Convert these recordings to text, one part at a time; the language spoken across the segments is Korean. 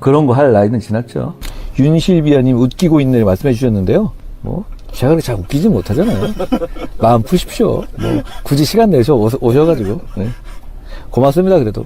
그런 거 할 나이는 지났죠. 윤실비아님 웃기고 있네 말씀해 주셨는데요. 뭐 제가 그렇게 잘 웃기지 못하잖아요. 마음 푸십시오. 뭐 굳이 시간 내서 오셔가지고 네. 고맙습니다. 그래도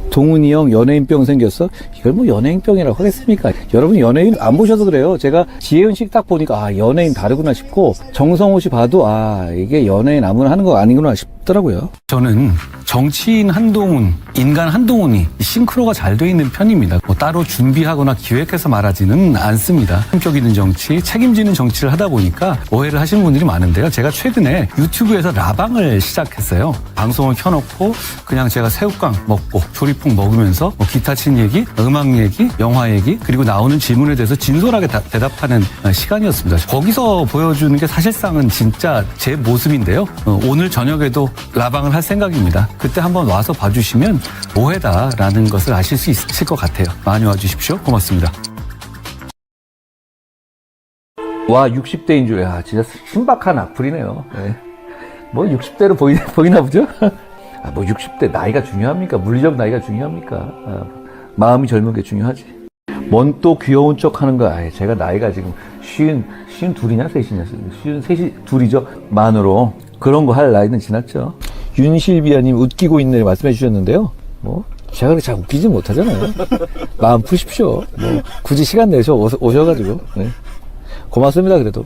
동훈이 형 연예인병 생겼어? 이걸 뭐 연예인병이라고 하겠습니까? 여러분 연예인 안 보셔서 그래요. 제가 지혜은 씨 딱 보니까 아 연예인 다르구나 싶고 정성호 씨 봐도 아 이게 연예인 아무나 하는 거 아니구나 싶더라고요. 저는 정치인 한동훈, 인간 한동훈이 싱크로가 잘 돼 있는 편입니다. 뭐 따로 준비하거나 기획해서 말하지는 않습니다. 품격 있는 정치, 책임지는 정치를 하다 보니까 오해를 하시는 분들이 많은데요. 제가 최근에 유튜브에서 라방을 시작했어요. 방송을 켜놓고 그냥 제가 새우깡 먹고 조리폭 먹으면서 뭐 기타 친 얘기, 음악 얘기, 영화 얘기 그리고 나오는 질문에 대해서 진솔하게 대답하는 시간이었습니다. 거기서 보여주는 게 사실상은 진짜 제 모습인데요. 오늘 저녁에도 라방을 할 생각입니다. 그때 한번 와서 봐주시면 오해다라는 것을 아실 수 있을 것 같아요. 많이 와주십시오. 고맙습니다. 와 60대인 줄, 야 진짜 신박한 악플이네요. 네. 뭐 60대로 보이나 보죠? 아, 뭐 60대 나이가 중요합니까? 물리적 나이가 중요합니까? 아, 마음이 젊은 게 중요하지. 뭔 또 귀여운 척 하는 거야. 아, 제가 나이가 지금 쉰 둘이냐 셋이냐 쉰 셋이 둘이죠. 만으로 그런 거 할 나이는 지났죠. 윤실비아님 웃기고 있네 말씀해 주셨는데요. 뭐 제가 그렇게 잘 웃기지 못하잖아요. 마음 푸십시오. 뭐 굳이 시간 내서 오셔가지고 네. 고맙습니다. 그래도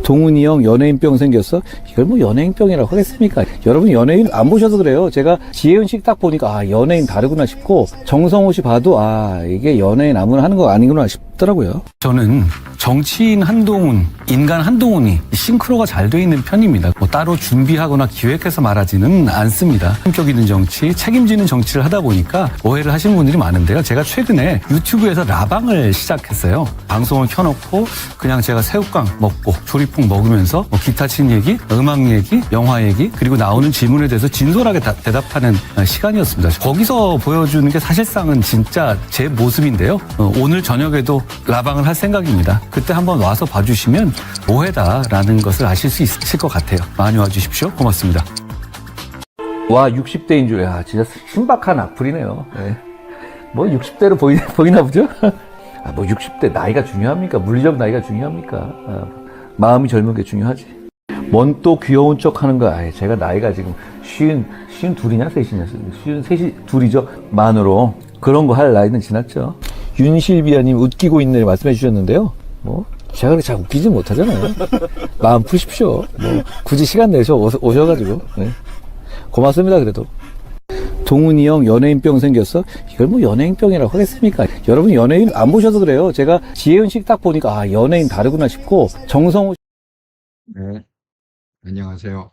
동훈이 형 연예인병 생겼어? 이걸 뭐 연예인병이라고 하겠습니까? 여러분 연예인 안 보셔서 그래요. 제가 지혜은 씨 딱 보니까 아 연예인 다르구나 싶고 정성호 씨 봐도 아 이게 연예인 아무나 하는 거 아니구나 싶더라고요. 저는 정치인 한동훈, 인간 한동훈이 싱크로가 잘 돼 있는 편입니다. 뭐 따로 준비하거나 기획해서 말하지는 않습니다. 품격 있는 정치, 책임지는 정치를 하다 보니까 오해를 하시는 분들이 많은데요. 제가 최근에 유튜브에서 라방을 시작했어요. 방송을 켜놓고 그냥 제가 새우깡 먹고 조리폭 먹으면서 뭐 기타 친 얘기, 음악 얘기, 영화 얘기 그리고 나오는 질문에 대해서 진솔하게 대답하는 시간이었습니다. 거기서 보여주는 게 사실상은 진짜 제 모습인데요. 오늘 저녁에도 라방을 할 생각입니다. 그때 한번 와서 봐주시면 오해다라는 것을 아실 수 있을 것 같아요. 많이 와주십시오. 고맙습니다. 와 60대인 줄, 야 진짜 신박한 악플이네요. 네. 뭐 60대로 보이나 보죠? 아, 뭐 60대 나이가 중요합니까? 물리적 나이가 중요합니까? 아, 마음이 젊은 게 중요하지. 뭔 또 귀여운 척 하는 거야. 아, 제가 나이가 지금 쉰 둘이냐 셋이냐 쉰 셋이 둘이죠. 만으로 그런 거 할 나이는 지났죠. 윤실비아님 웃기고 있네 말씀해 주셨는데요. 뭐 제가 그렇게 잘 웃기지 못하잖아요. 마음 푸십시오. 뭐 굳이 시간 내서 오셔가지고 네. 고맙습니다. 그래도 동훈이 형 연예인병 생겼어? 이걸 뭐 연예인병이라고 하겠습니까? 여러분 연예인 안 보셔서 그래요. 제가 지혜은 씨 딱 보니까 아 연예인 다르구나 싶고 정성호 네, 안녕하세요.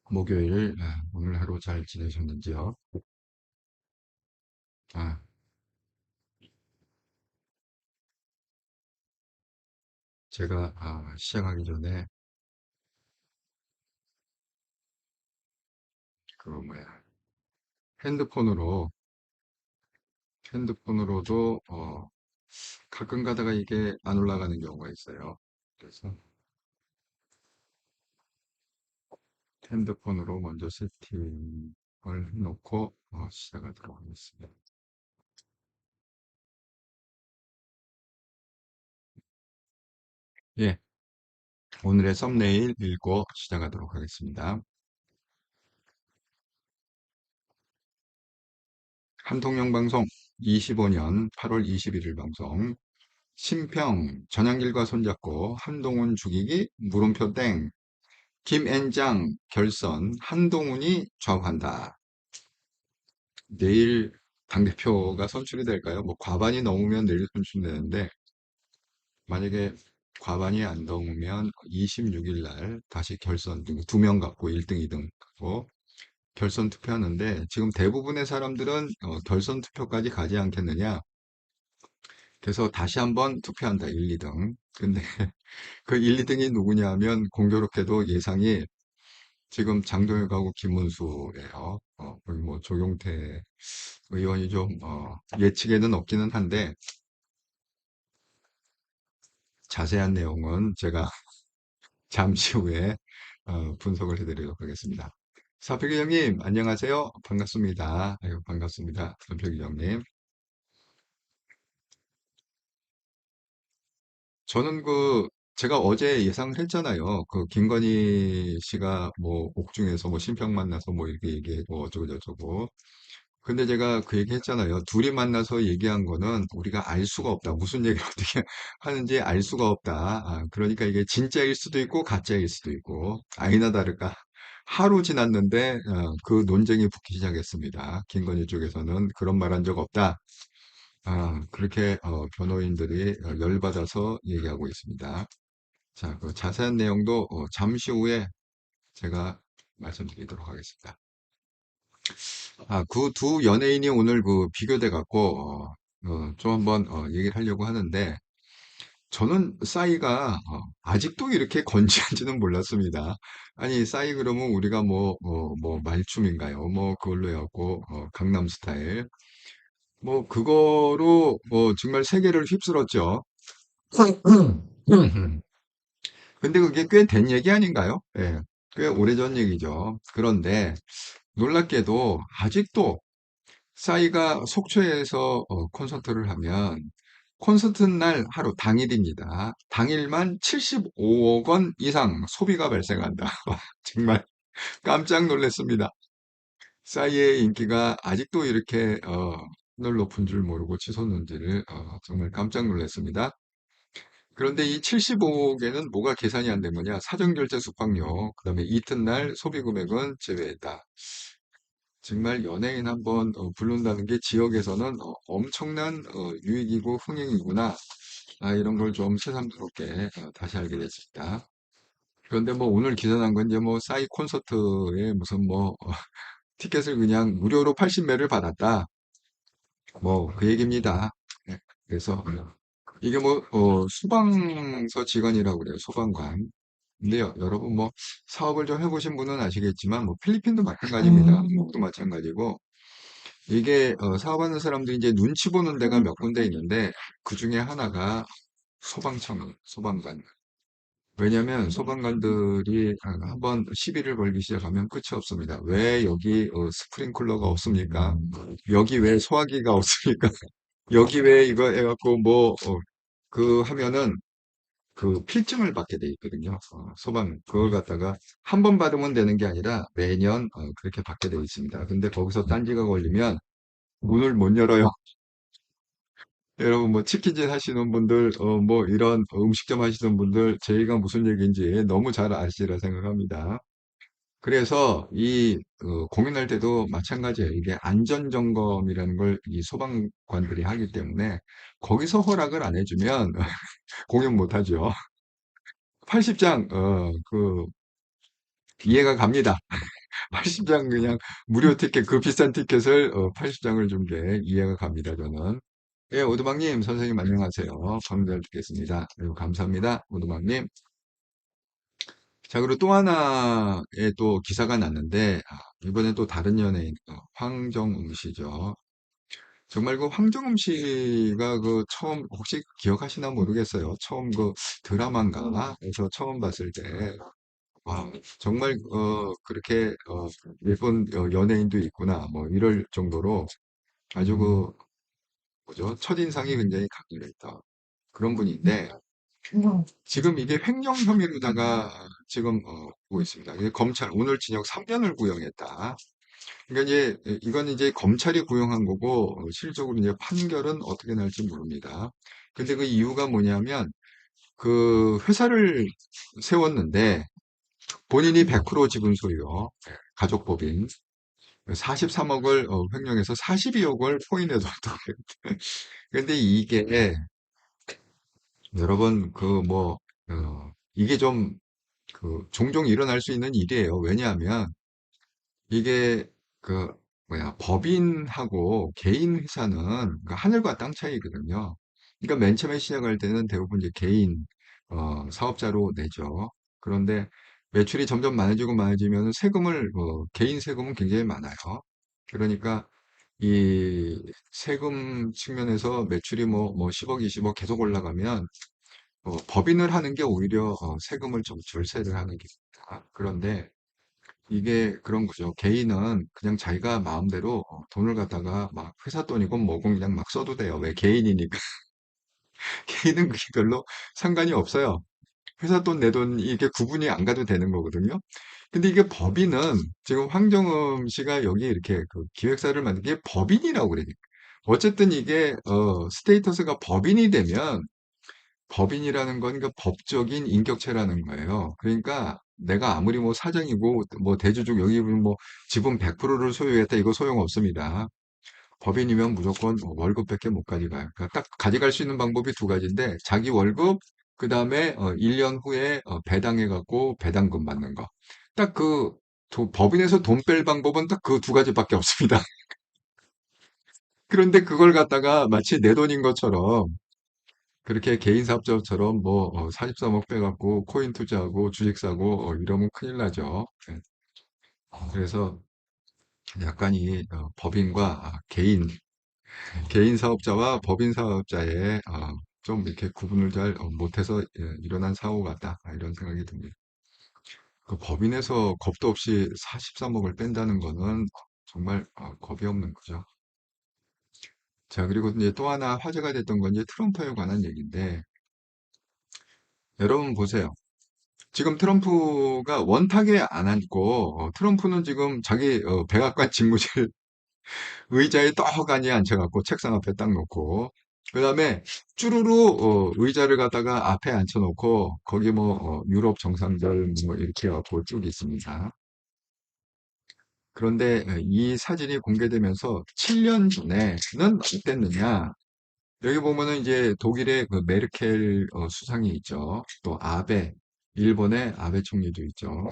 목요일, 오늘 하루 잘 지내셨는지요? 아, 제가, 시작하기 전에, 뭐야, 핸드폰으로, 핸드폰으로도, 가끔 가다가 이게 안 올라가는 경우가 있어요. 그래서 핸드폰으로 먼저 세팅을 해놓고, 시작하도록 하겠습니다. 예, 오늘의 썸네일 읽고 시작하도록 하겠습니다. 한통령 방송 25년 8월 21일 방송. 심평, 전향길과 손잡고 한동훈 죽이기 물음표 땡. 김앤장 결선 한동훈이 좌우한다. 내일 당대표가 선출이 될까요? 뭐 과반이 넘으면 내일 선출되는데 만약에 과반이 안 넘으면 26일 날 다시 결선 2명 갖고 1등, 2등 갖고 결선 투표하는데 지금 대부분의 사람들은 결선 투표까지 가지 않겠느냐. 그래서 다시 한번 투표한다. 1, 2등. 근데 그 1, 2등이 누구냐 하면 공교롭게도 예상이 지금 장동혁하고 김문수예요. 거기 뭐 조경태 의원이 좀 예측에는 없기는 한데 자세한 내용은 제가 잠시 후에 분석을 해드리도록 하겠습니다. 사필기 형님 안녕하세요. 반갑습니다. 아유, 반갑습니다. 사필기 형님. 저는 제가 어제 예상을 했잖아요. 김건희 씨가 뭐, 옥중에서 뭐, 신평 만나서 뭐, 이렇게 얘기하고, 어쩌고저쩌고. 근데 제가 그 얘기 했잖아요. 둘이 만나서 얘기한 거는 우리가 알 수가 없다. 무슨 얘기를 어떻게 하는지 알 수가 없다. 그러니까 이게 진짜일 수도 있고, 가짜일 수도 있고, 아니나 다를까. 하루 지났는데, 그 논쟁이 붙기 시작했습니다. 김건희 쪽에서는 그런 말 한 적 없다. 그렇게 변호인들이 열받아서 얘기하고 있습니다. 자, 그 자세한 내용도 잠시 후에 제가 말씀드리도록 하겠습니다. 그 두 연예인이 오늘 비교돼 갖고 좀 한번 얘기를 하려고 하는데 저는 싸이가 아직도 이렇게 건지한지는 몰랐습니다. 아니 싸이 그러면 우리가 뭐 말춤인가요? 뭐 그걸로 해갖고 강남 스타일 뭐 그거로 정말 세계를 휩쓸었죠. 근데 그게 꽤 된 얘기 아닌가요? 예, 꽤 오래전 얘기죠. 그런데 놀랍게도 아직도 싸이가 속초에서 콘서트를 하면 콘서트 날 하루 당일입니다. 당일만 75억 원 이상 소비가 발생한다. 정말 깜짝 놀랐습니다. 싸이의 인기가 아직도 이렇게 늘 높은 줄 모르고 치솟는지를 정말 깜짝 놀랐습니다. 그런데 이 75억에는 뭐가 계산이 안 된 거냐? 사전결제 숙박료, 그다음에 이튿날 소비 금액은 제외했다. 정말 연예인 한번 부른다는 게 지역에서는 엄청난 유익이고 흥행이구나. 이런 걸 좀 새삼스럽게 다시 알게 됐습니다. 그런데 뭐 오늘 기사 난 건 이제 뭐 싸이 콘서트에 무슨 뭐 티켓을 그냥 무료로 80매를 받았다. 뭐 그 얘기입니다. 네, 그래서 이게 뭐 소방서 직원이라고 그래요. 소방관. 근데요, 여러분 뭐 사업을 좀 해보신 분은 아시겠지만 뭐 필리핀도 마찬가지입니다. 한국도 마찬가지고 이게 사업하는 사람들이 이제 눈치 보는 데가 몇 군데 있는데 그 중에 하나가 소방청, 소방관. 왜냐하면 소방관들이 한번 시비를 걸기 시작하면 끝이 없습니다. 왜 여기 스프링클러가 없습니까? 여기 왜 소화기가 없습니까? 여기 왜 이거 해갖고 하면은 필증을 받게 돼 있거든요. 그걸 갖다가 한 번 받으면 되는 게 아니라 매년 그렇게 받게 돼 있습니다. 근데 거기서 딴지가 걸리면 문을 못 열어요. 여러분 뭐 치킨집 하시는 분들, 뭐 이런 음식점 하시는 분들, 저희가 무슨 얘기인지 너무 잘 아시리라 생각합니다. 그래서 공연할 때도 마찬가지예요. 이게 안전점검이라는 걸 이 소방관들이 하기 때문에 거기서 허락을 안 해주면 공연 못 하죠. 80장, 이해가 갑니다. 80장 그냥 무료 티켓, 그 비싼 티켓을 80장을 준 게 이해가 갑니다, 저는. 예, 오두막님, 선생님 안녕하세요. 방금 잘 듣겠습니다. 아이고, 감사합니다, 오두막님. 자, 그리고 또 하나의 또 기사가 났는데, 이번엔 또 다른 연예인, 황정음 씨죠. 정말 황정음 씨가 처음, 혹시 기억하시나 모르겠어요. 처음 드라마인가에서 처음 봤을 때, 정말, 그렇게, 예쁜 연예인도 있구나, 뭐, 이럴 정도로 아주 뭐죠? 첫인상이 굉장히 강렬했다. 그런 분인데, 지금 이게 횡령 혐의로다가 지금 보고 있습니다. 이게 검찰 오늘 징역 3년을 구형했다. 그러니까 이건 이제 검찰이 구형한 거고 실질적으로 이제 판결은 어떻게 날지 모릅니다. 근데 그 이유가 뭐냐면 그 회사를 세웠는데 본인이 100% 지분 소유, 가족법인 43억을 횡령해서 42억을 포인해 뒀다. 그런데 이게 여러분 이게 좀 종종 일어날 수 있는 일이에요. 왜냐하면 이게 그 법인하고 개인 회사는 하늘과 땅 차이거든요. 그러니까 맨 처음에 시작할 때는 대부분 이제 개인 사업자로 내죠. 그런데 매출이 점점 많아지고 많아지면 개인 세금은 굉장히 많아요. 그러니까 이 세금 측면에서 매출이 뭐 10억, 20억 계속 올라가면 법인을 하는 게 오히려 세금을 좀 절세를 하는 길입니다. 그런데 이게 그런 거죠. 개인은 그냥 자기가 마음대로 돈을 갖다가 막 회사 돈이고 뭐고 그냥 막 써도 돼요. 왜 개인이니까. 개인은 그게 별로 상관이 없어요. 회사 돈 내 돈 이게 구분이 안 가도 되는 거거든요. 근데 이게 법인은 지금 황정음 씨가 여기 이렇게 그 기획사를 만든 게 법인이라고 그래요. 어쨌든 이게 스테이터스가 법인이 되면 법인이라는 건 그 법적인 인격체라는 거예요. 그러니까 내가 아무리 뭐 사장이고 뭐 대주주 여기 뭐 지분 100%를 소유했다 이거 소용없습니다. 법인이면 무조건 월급밖에 못 가져가요. 그러니까 딱 가져갈 수 있는 방법이 두 가지인데 자기 월급 그다음에 1년 후에 배당해 갖고 배당금 받는 거. 딱 그 법인에서 돈 뺄 방법은 딱 그 두 가지밖에 없습니다. 그런데 그걸 갖다가 마치 내 돈인 것처럼 그렇게 개인 사업자처럼 뭐 43억 빼갖고 코인 투자하고 주식 사고 이러면 큰일 나죠. 네. 그래서 약간 이 법인과 개인 사업자와 법인 사업자의 좀 이렇게 구분을 잘 못해서 일어난 사고 같다 이런 생각이 듭니다. 그 법인에서 겁도 없이 43억을 뺀다는 거는 정말 겁이 없는 거죠. 자, 그리고 이제 또 하나 화제가 됐던 건 이제 트럼프에 관한 얘기인데 여러분 보세요. 지금 트럼프가 원탁에 안 앉고 트럼프는 지금 자기 백악관 직무실 의자에 떡하니 앉혀갖고 책상 앞에 딱 놓고 그다음에 쭈루루 의자를 갖다가 앞에 앉혀놓고 거기 뭐 유럽 정상들 뭐 이렇게 갖고 쭉 있습니다. 그런데 이 사진이 공개되면서 7년 전에는 어땠느냐? 여기 보면은 이제 독일의 그 메르켈 수상이 있죠. 또 아베, 일본의 아베 총리도 있죠.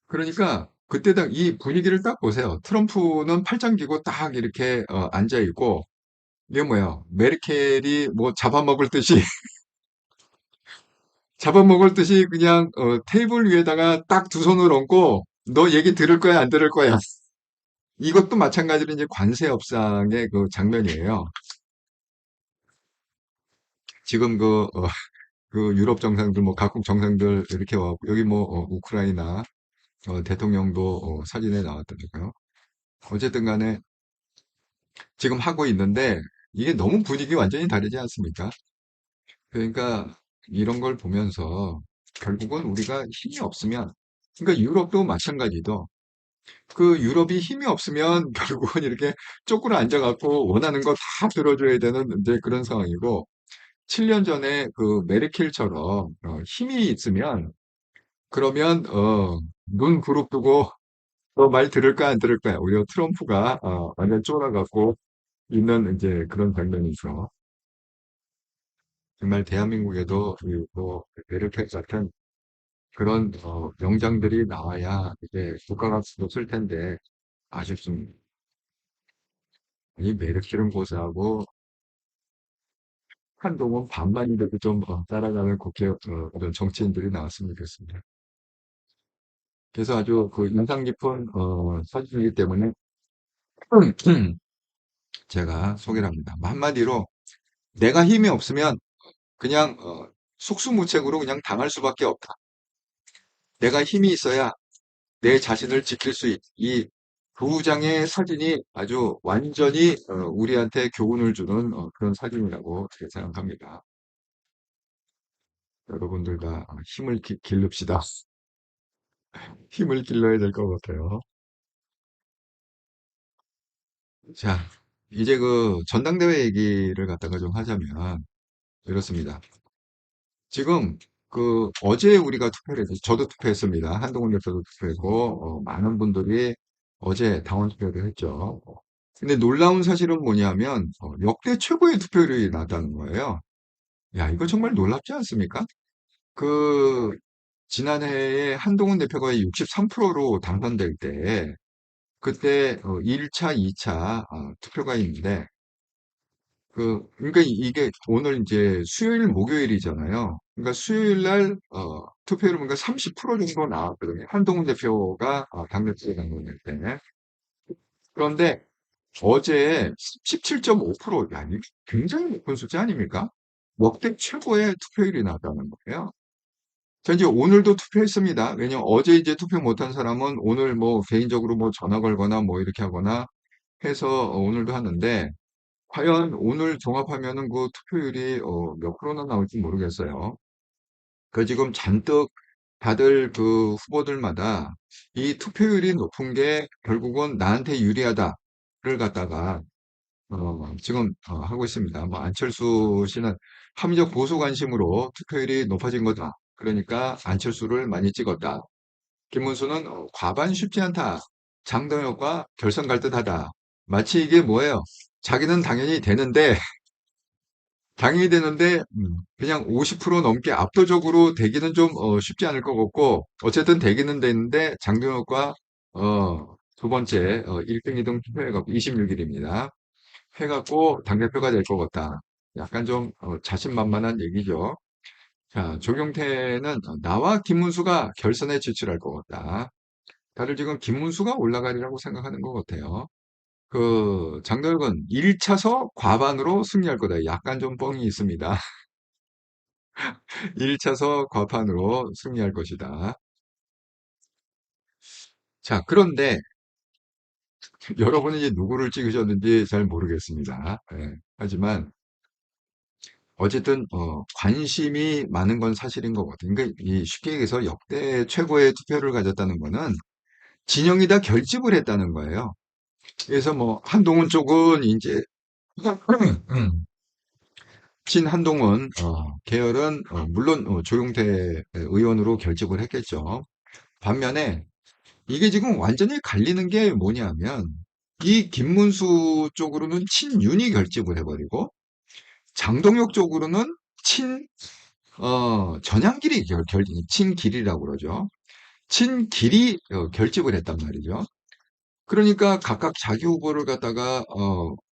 그러니까 그때 딱 이 분위기를 딱 보세요. 트럼프는 팔짱 끼고 딱 이렇게 앉아 있고 이게 뭐야? 메르켈이 뭐 잡아먹을 듯이 잡아먹을 듯이 그냥 테이블 위에다가 딱 두 손을 얹고 너 얘기 들을 거야 안 들을 거야. 이것도 마찬가지로 이제 관세 협상의 그 장면이에요. 지금 그 유럽 정상들 뭐 각국 정상들 이렇게 와고 여기 뭐 우크라이나 대통령도 사진에 나왔더라고요. 어쨌든 간에 지금 하고 있는데 이게 너무 분위기 완전히 다르지 않습니까? 그러니까 이런 걸 보면서 결국은 우리가 힘이 없으면, 그러니까 유럽도 마찬가지도 그 유럽이 힘이 없으면 결국은 이렇게 쪼그려 앉아갖고 원하는 거 다 들어줘야 되는 이제 그런 상황이고 7년 전에 그 메르켈처럼 힘이 있으면 그러면 눈 부릅뜨고 너 말 들을 거야 안 들을 거야 오히려 트럼프가 완전 쫄아갖고 있는 이제 그런 장면이죠. 정말 대한민국에도 이뭐 메르켈 같은 그런 명장들이 나와야 이제 국가가 붙을 텐데 아쉽습니다. 이 메르켈은 고사하고 한동훈 반반인데도 좀 따라가는 그런 정치인들이 나왔으면 좋겠습니다. 그래서 아주 그 인상 깊은 사진이기 때문에 제가 소개를 합니다. 뭐 한마디로 내가 힘이 없으면 그냥 속수무책으로 그냥 당할 수밖에 없다. 내가 힘이 있어야 내 자신을 지킬 수 이 두 장의 사진이 아주 완전히 우리한테 교훈을 주는 그런 사진이라고 제가 생각합니다. 여러분들 다 힘을 기릅시다. 힘을 길러야 될 것 같아요. 자, 이제 그 전당대회 얘기를 갖다가 좀 하자면 이렇습니다. 지금 그 어제 우리가 투표를 했죠. 저도 투표했습니다. 한동훈 대표도 투표했고 많은 분들이 어제 당원 투표를 했죠. 근데 놀라운 사실은 뭐냐면 역대 최고의 투표율이 나왔다는 거예요. 야, 이거 정말 놀랍지 않습니까? 그 지난해에 한동훈 대표가 63%로 당선될 때 그때 1차, 2차 투표가 있는데 그러니까 이게 오늘 이제 수요일, 목요일이잖아요. 그러니까 수요일 날 투표율 보니까 30% 정도 나왔거든요. 한동훈 대표가 당대표 당선될 때. 그런데 어제 17.5%, 야, 이게 굉장히 높은 숫자 아닙니까? 역대 최고의 투표율이 나왔다는 거예요. 저 이제 오늘도 투표했습니다. 왜냐면 어제 이제 투표 못한 사람은 오늘 뭐 개인적으로 뭐 전화 걸거나 뭐 이렇게 하거나 해서 오늘도 하는데 과연 오늘 종합하면은 그 투표율이 몇 프로나 나올지 모르겠어요. 그 지금 잔뜩 다들 그 후보들마다 이 투표율이 높은 게 결국은 나한테 유리하다를 갖다가 지금 하고 있습니다. 뭐 안철수 씨는 합리적 보수 관심으로 투표율이 높아진 거다. 그러니까 안철수를 많이 찍었다. 김문수는 과반 쉽지 않다. 장동혁과 결선 갈 듯하다. 마치 이게 뭐예요? 자기는 당연히 되는데 그냥 50% 넘게 압도적으로 되기는 좀 쉽지 않을 것 같고 어쨌든 되기는 되는데 장동혁과 두 번째 1등, 2등 투표해갖고 26일입니다. 해갖고 당대표가 될 것 같다. 약간 좀 자신만만한 얘기죠. 자, 조경태는 나와 김문수가 결선에 진출할 것 같다. 다들 지금 김문수가 올라가리라고 생각하는 것 같아요. 그 장동혁은 1차서 과반으로 승리할 거다. 약간 좀 뻥이 있습니다. 1차서 과반으로 승리할 것이다. 자, 그런데 여러분이 이제 누구를 찍으셨는지 잘 모르겠습니다. 예. 하지만 어쨌든 관심이 많은 건 사실인 것 같아요. 그러니까 이 쉽게 얘기해서 역대 최고의 투표를 가졌다는 거는 진영이 다 결집을 했다는 거예요. 그래서 뭐 한동훈 쪽은 이제 친한동훈 계열은 물론 조용태 의원으로 결집을 했겠죠. 반면에 이게 지금 완전히 갈리는 게 뭐냐면 이 김문수 쪽으로는 친윤이 결집을 해버리고 장동혁 쪽으로는 전향길이 친길이라고 그러죠. 친길이 결집을 했단 말이죠. 그러니까 각각 자기 후보를 갖다가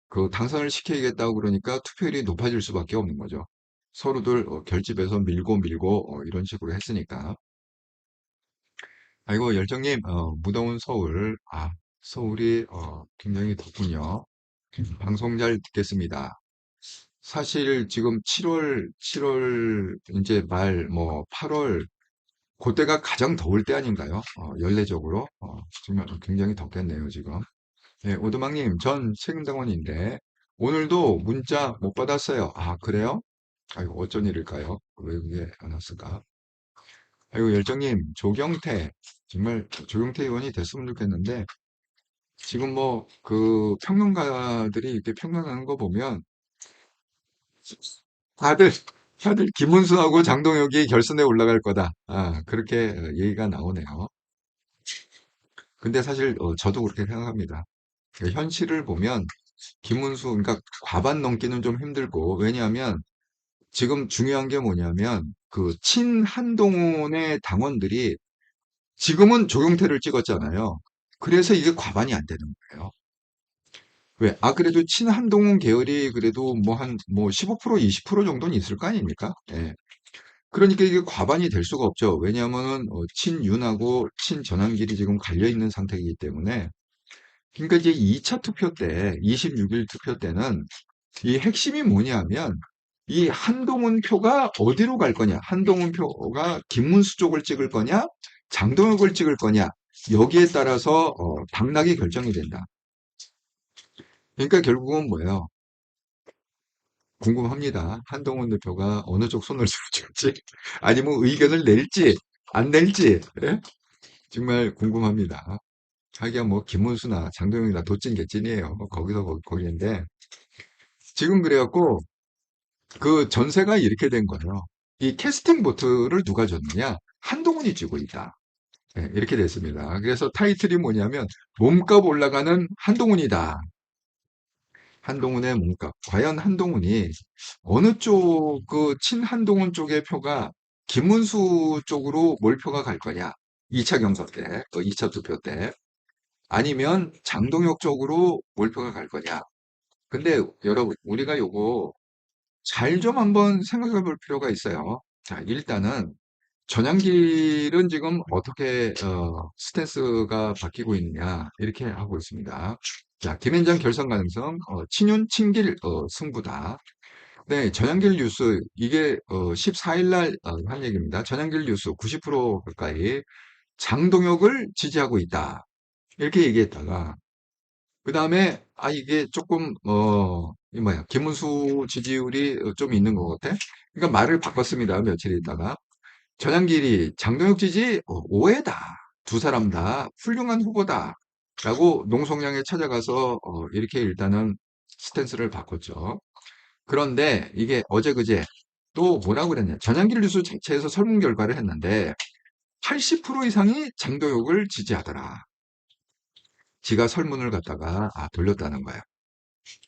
그 당선을 시켜야겠다고 그러니까 투표율이 높아질 수밖에 없는 거죠. 서로들 결집해서 밀고 이런 식으로 했으니까. 아이고 열정님 무더운 서울 서울이 굉장히 덥군요. 방송 잘 듣겠습니다. 사실 지금 7월 이제 말 뭐 8월 그때가 가장 더울 때 아닌가요? 연례적으로 정말 굉장히 덥겠네요 지금. 네, 오두막님, 전 책임당원인데 오늘도 문자 못 받았어요. 아, 그래요? 아이고, 어쩐 일일까요? 왜 그게 안 왔을까? 아이고, 열정님, 조경태, 정말 조경태 의원이 됐으면 좋겠는데 지금 뭐 그 평론가들이 이렇게 평론하는 거 보면 다들 다들 김문수하고 장동혁이 결선에 올라갈 거다. 그렇게 얘기가 나오네요. 근데 사실 저도 그렇게 생각합니다. 현실을 보면 김문수, 그러니까 과반 넘기는 좀 힘들고, 왜냐하면 지금 중요한 게 뭐냐면, 그 친한동훈의 당원들이 지금은 조경태를 찍었잖아요. 그래서 이게 과반이 안 되는 거예요. 왜? 그래도 친한동훈 계열이 그래도 뭐 뭐 15%, 20% 정도는 있을 거 아닙니까? 예. 그러니까 이게 과반이 될 수가 없죠. 왜냐하면은 친윤하고 친전환길이 지금 갈려 있는 상태이기 때문에. 그러니까 이제 2차 투표 때, 26일 투표 때는 이 핵심이 뭐냐면 이 한동훈 표가 어디로 갈 거냐? 한동훈 표가 김문수 쪽을 찍을 거냐? 장동혁을 찍을 거냐? 여기에 따라서 당락이 결정이 된다. 그러니까 결국은 뭐예요? 궁금합니다. 한동훈 대표가 어느 쪽 손을 들어줄지 아니면 의견을 낼지 안 낼지 예? 정말 궁금합니다. 자기가 뭐 김문수나 장동혁이나 도찐 개찐이에요. 뭐 거기서 거기인데 지금 그래갖고 그 전세가 이렇게 된 거예요. 이 캐스팅 보트를 누가 줬느냐? 한동훈이 쥐고 있다. 네, 이렇게 됐습니다. 그래서 타이틀이 뭐냐면 몸값 올라가는 한동훈이다. 한동훈의 몸값. 과연 한동훈이 어느 쪽, 그 친한동훈 쪽의 표가 김문수 쪽으로 몰표가 갈 거냐? 2차 경선 때, 2차 투표 때. 아니면 장동혁 쪽으로 몰표가 갈 거냐? 근데 여러분, 우리가 요거 잘 좀 한번 생각해 볼 필요가 있어요. 자, 일단은 전향길은 지금 어떻게 스탠스가 바뀌고 있느냐 이렇게 하고 있습니다. 자, 김앤장 결선 가능성 친윤 친길 승부다. 네, 전향길 뉴스 이게 14일 날 한 얘기입니다. 전향길 뉴스 90% 가까이 장동혁을 지지하고 있다. 이렇게 얘기했다가 그 다음에 이게 조금, 이 뭐야, 김문수 지지율이 좀 있는 것 같아? 그러니까 말을 바꿨습니다. 며칠 있다가. 전향길이 장동혁 지지 오해다. 두 사람 다 훌륭한 후보다. 라고 농성량에 찾아가서 이렇게 일단은 스탠스를 바꿨죠. 그런데 이게 어제 그제 또 뭐라고 그랬냐. 전향길 뉴스 자체에서 설문 결과를 했는데 80% 이상이 장동혁을 지지하더라. 지가 설문을 갖다가 돌렸다는 거야.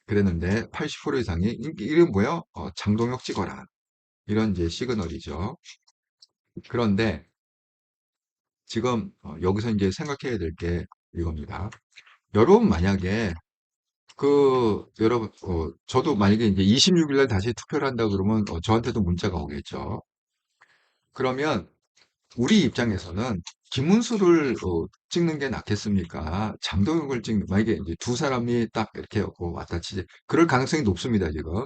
그랬는데 80% 이상이 이게 뭐야? 장동혁 찍어라. 이런 이제 시그널이죠. 그런데 지금 여기서 이제 생각해야 될 게 이겁니다. 여러분 만약에 여러분 저도 만약에 이제 26일 날 다시 투표를 한다 그러면 저한테도 문자가 오겠죠. 그러면 우리 입장에서는 김문수를 찍는 게 낫겠습니까? 장동혁을 찍는 만약에 이제 두 사람이 딱 이렇게 왔다 치지 그럴 가능성이 높습니다 지금.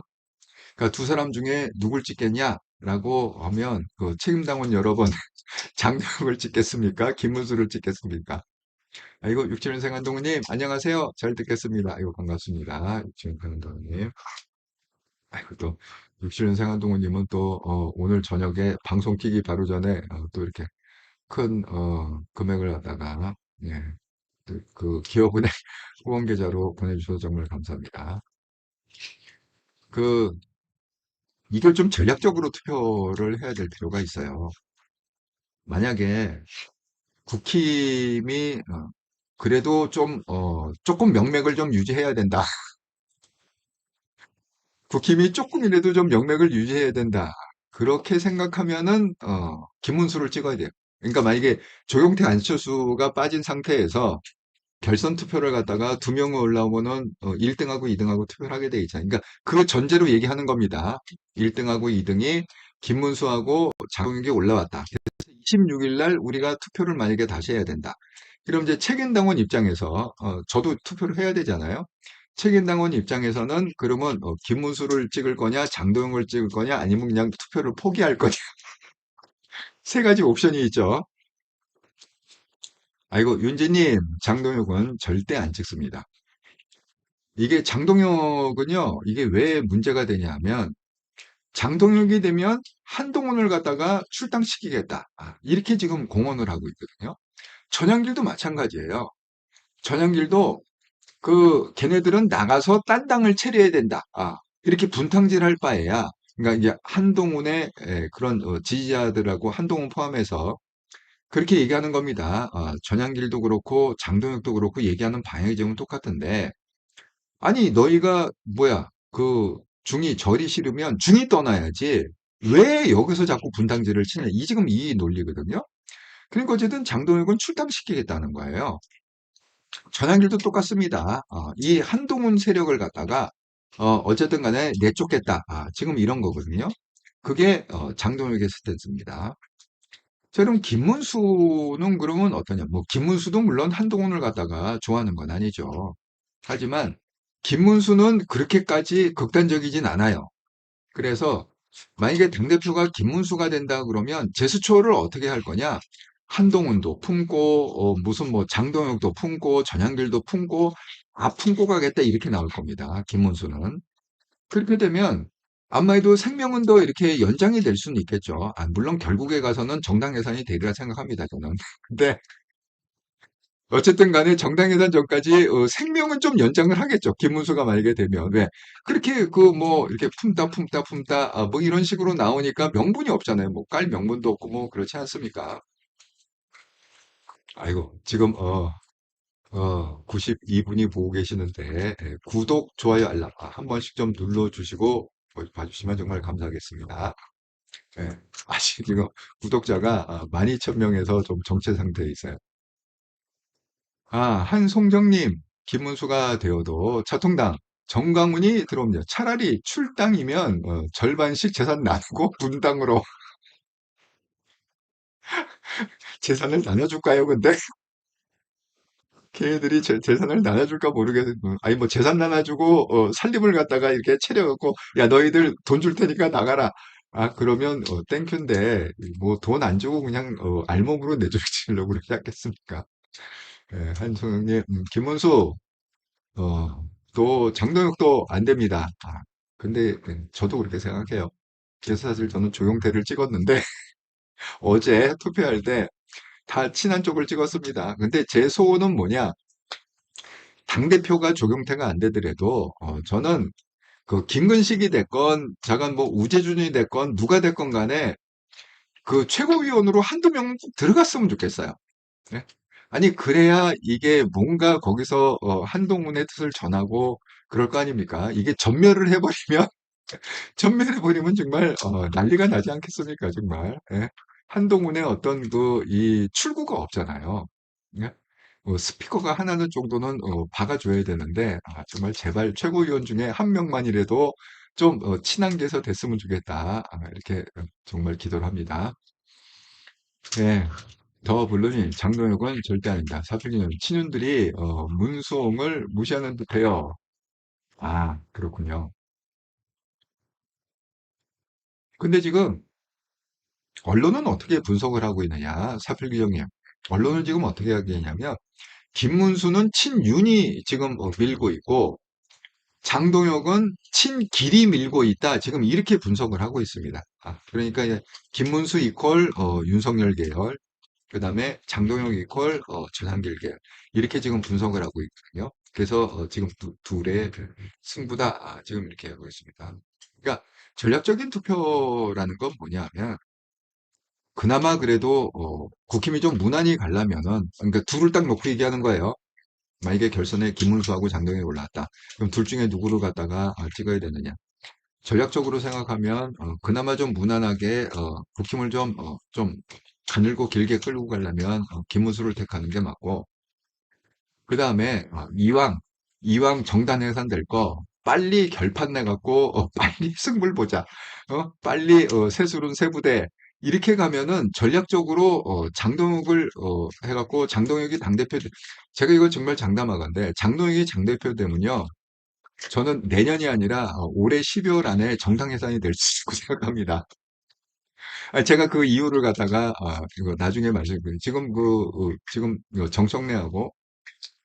그러니까 두 사람 중에 누굴 찍겠냐라고 하면 그 책임당원 여러분 장동혁을 찍겠습니까? 김문수를 찍겠습니까? 이거 육칠년생 한동훈님 안녕하세요. 잘 듣겠습니다. 이거 반갑습니다. 육칠년생 한동훈님. 아이고 또 육칠년생 한동훈님은 또 오늘 저녁에 방송 키기 바로 전에 또 이렇게 큰 금액을 갖다가 예, 그 기업은행 후원 계좌로 보내주셔서 정말 감사합니다. 그 이걸 좀 전략적으로 투표를 해야 될 필요가 있어요. 만약에 국힘이 그래도 좀 조금 명맥을 좀 유지해야 된다. 국힘이 조금이라도 좀 명맥을 유지해야 된다. 그렇게 생각하면은 김문수를 찍어야 돼요. 그러니까 만약에 조경태 안철수가 빠진 상태에서 결선 투표를 갖다가 두 명이 올라오면은 1등하고 2등하고 투표를 하게 돼 있잖아요. 그러니까 그 전제로 얘기하는 겁니다. 1등하고 2등이 김문수하고 장동혁이 올라왔다. 그래서 26일 날 우리가 투표를 만약에 다시 해야 된다. 그럼 이제 책임당원 입장에서 저도 투표를 해야 되잖아요. 책임당원 입장에서는 그러면 김문수를 찍을 거냐, 장동혁을 찍을 거냐, 아니면 그냥 투표를 포기할 거냐. 세 가지 옵션이 있죠. 아이고, 윤지님, 장동혁은 절대 안 찍습니다. 이게 장동혁은요, 이게 왜 문제가 되냐면, 장동혁이 되면 한동훈을 갖다가 출당시키겠다. 이렇게 지금 공언을 하고 있거든요. 전향길도 마찬가지예요. 전향길도 걔네들은 나가서 딴 당을 차려야 된다. 이렇게 분탕질 할 바에야, 그러니까 이제 한동훈의 그런 지지자들하고 한동훈 포함해서 그렇게 얘기하는 겁니다. 전향길도 그렇고 장동혁도 그렇고 얘기하는 방향이 지금 똑같은데, 아니 너희가 뭐야 중이 절이 싫으면 중이 떠나야지 왜 여기서 자꾸 분탕질을 치냐 이 지금 이 논리거든요. 그러니까 어쨌든 장동혁은 출당시키겠다는 거예요. 전향길도 똑같습니다. 이 한동훈 세력을 갖다가 어쨌든 간에 내쫓겠다. 지금 이런 거거든요. 그게 장동혁의 스탠스입니다. 자, 그럼 김문수는 그러면 어떠냐? 뭐 김문수도 물론 한동훈을 갖다가 좋아하는 건 아니죠. 하지만 김문수는 그렇게까지 극단적이진 않아요. 그래서 만약에 당대표가 김문수가 된다 그러면 제스처를 어떻게 할 거냐? 한동훈도 품고 무슨 뭐 장동혁도 품고 전향길도 품고 품고 가겠다 이렇게 나올 겁니다. 김문수는. 그렇게 되면 아마도 생명은 더 이렇게 연장이 될 수는 있겠죠. 물론 결국에 가서는 정당 예산이 되리라 생각합니다, 저는. 근데 어쨌든 간에 정당 예산 전까지 생명은 좀 연장을 하겠죠. 김문수가 만약에 되면. 왜? 그렇게 뭐 이렇게 품다 뭐 이런 식으로 나오니까 명분이 없잖아요. 뭐 깔 명분도 없고 뭐 그렇지 않습니까? 아이고 지금 92분이 보고 계시는데 구독, 좋아요, 알람 한 번씩 좀 눌러주시고 봐주시면 정말 감사하겠습니다. 예, 아직 지금 구독자가 12,000명에서 좀 정체 상태에 있어요. 한송정님, 김문수가 되어도 자통당 정강훈이 들어옵니다. 차라리 출당이면 절반씩 재산 나누고 분당으로 재산을 나눠줄까요? 근데 걔네들이 재산을 나눠줄까 모르겠어요. 아니 뭐 재산 나눠주고 살림을 갖다가 이렇게 차려갖고 야 너희들 돈 줄 테니까 나가라. 그러면 땡큐인데 뭐 돈 안 주고 그냥 알몸으로 내주려고 그러지 않겠습니까? 한송님, 김문수 어, 또 장동혁도 안 됩니다. 근데 저도 그렇게 생각해요. 그래서 사실 저는 조용태를 찍었는데 어제 투표할 때 다 친한 쪽을 찍었습니다. 근데 제 소원은 뭐냐? 당대표가 조경태가 안 되더라도 저는 그 김근식이 됐건 자간 뭐 우재준이 됐건 누가 됐건 간에 그 최고위원으로 한두 명 들어갔으면 좋겠어요. 네? 아니 그래야 이게 뭔가 거기서 한동훈의 뜻을 전하고 그럴 거 아닙니까? 이게 전멸을 해버리면 전멸해버리면 정말 난리가 나지 않겠습니까? 정말. 예? 한동훈의 어떤 그 이 출구가 없잖아요. 예? 스피커가 하나는 정도는 박아줘야 되는데 정말 제발 최고위원 중에 한 명만이라도 좀 친한 게서 됐으면 좋겠다. 이렇게 정말 기도를 합니다. 예. 더 물론이 장동혁은 절대 아닙니다. 사실은 친윤들이 문수홍을 무시하는 듯해요. 그렇군요. 근데 지금 언론은 어떻게 분석을 하고 있느냐? 사필규정이에요. 언론은 지금 어떻게 하고 있냐면 김문수는 친윤이 지금 밀고 있고 장동혁은 친길이 밀고 있다. 지금 이렇게 분석을 하고 있습니다. 그러니까 이제 김문수 이퀄 윤석열 계열, 그 다음에 장동혁 이퀄 전한길 계열 이렇게 지금 분석을 하고 있거든요. 그래서 지금 둘의 승부다. 지금 이렇게 하고 있습니다. 그러니까 전략적인 투표라는 건 뭐냐면 그나마 그래도 국힘이 좀 무난히 가려면은 그러니까 둘을 딱 놓고 얘기하는 거예요. 만약에 결선에 김문수하고 장동혁이 올라왔다. 그럼 둘 중에 누구를 갖다가 찍어야 되느냐? 전략적으로 생각하면 그나마 좀 무난하게 국힘을 좀 가늘고 길게 끌고 가려면 김문수를 택하는 게 맞고 그 다음에 이왕 정단 해산될 거 빨리 결판 내갖고 빨리 승부를 보자. 빨리 세술은 세부대 이렇게 가면은 전략적으로 장동혁을 해갖고 장동혁이 당대표 제가 이거 정말 장담하건데 장동혁이 당대표 되면요 저는 내년이 아니라 올해 12월 안에 정당 해산이 될 수 있다고 생각합니다. 제가 그 이유를 갖다가 이거 나중에 말씀드릴게요. 지금 정청래하고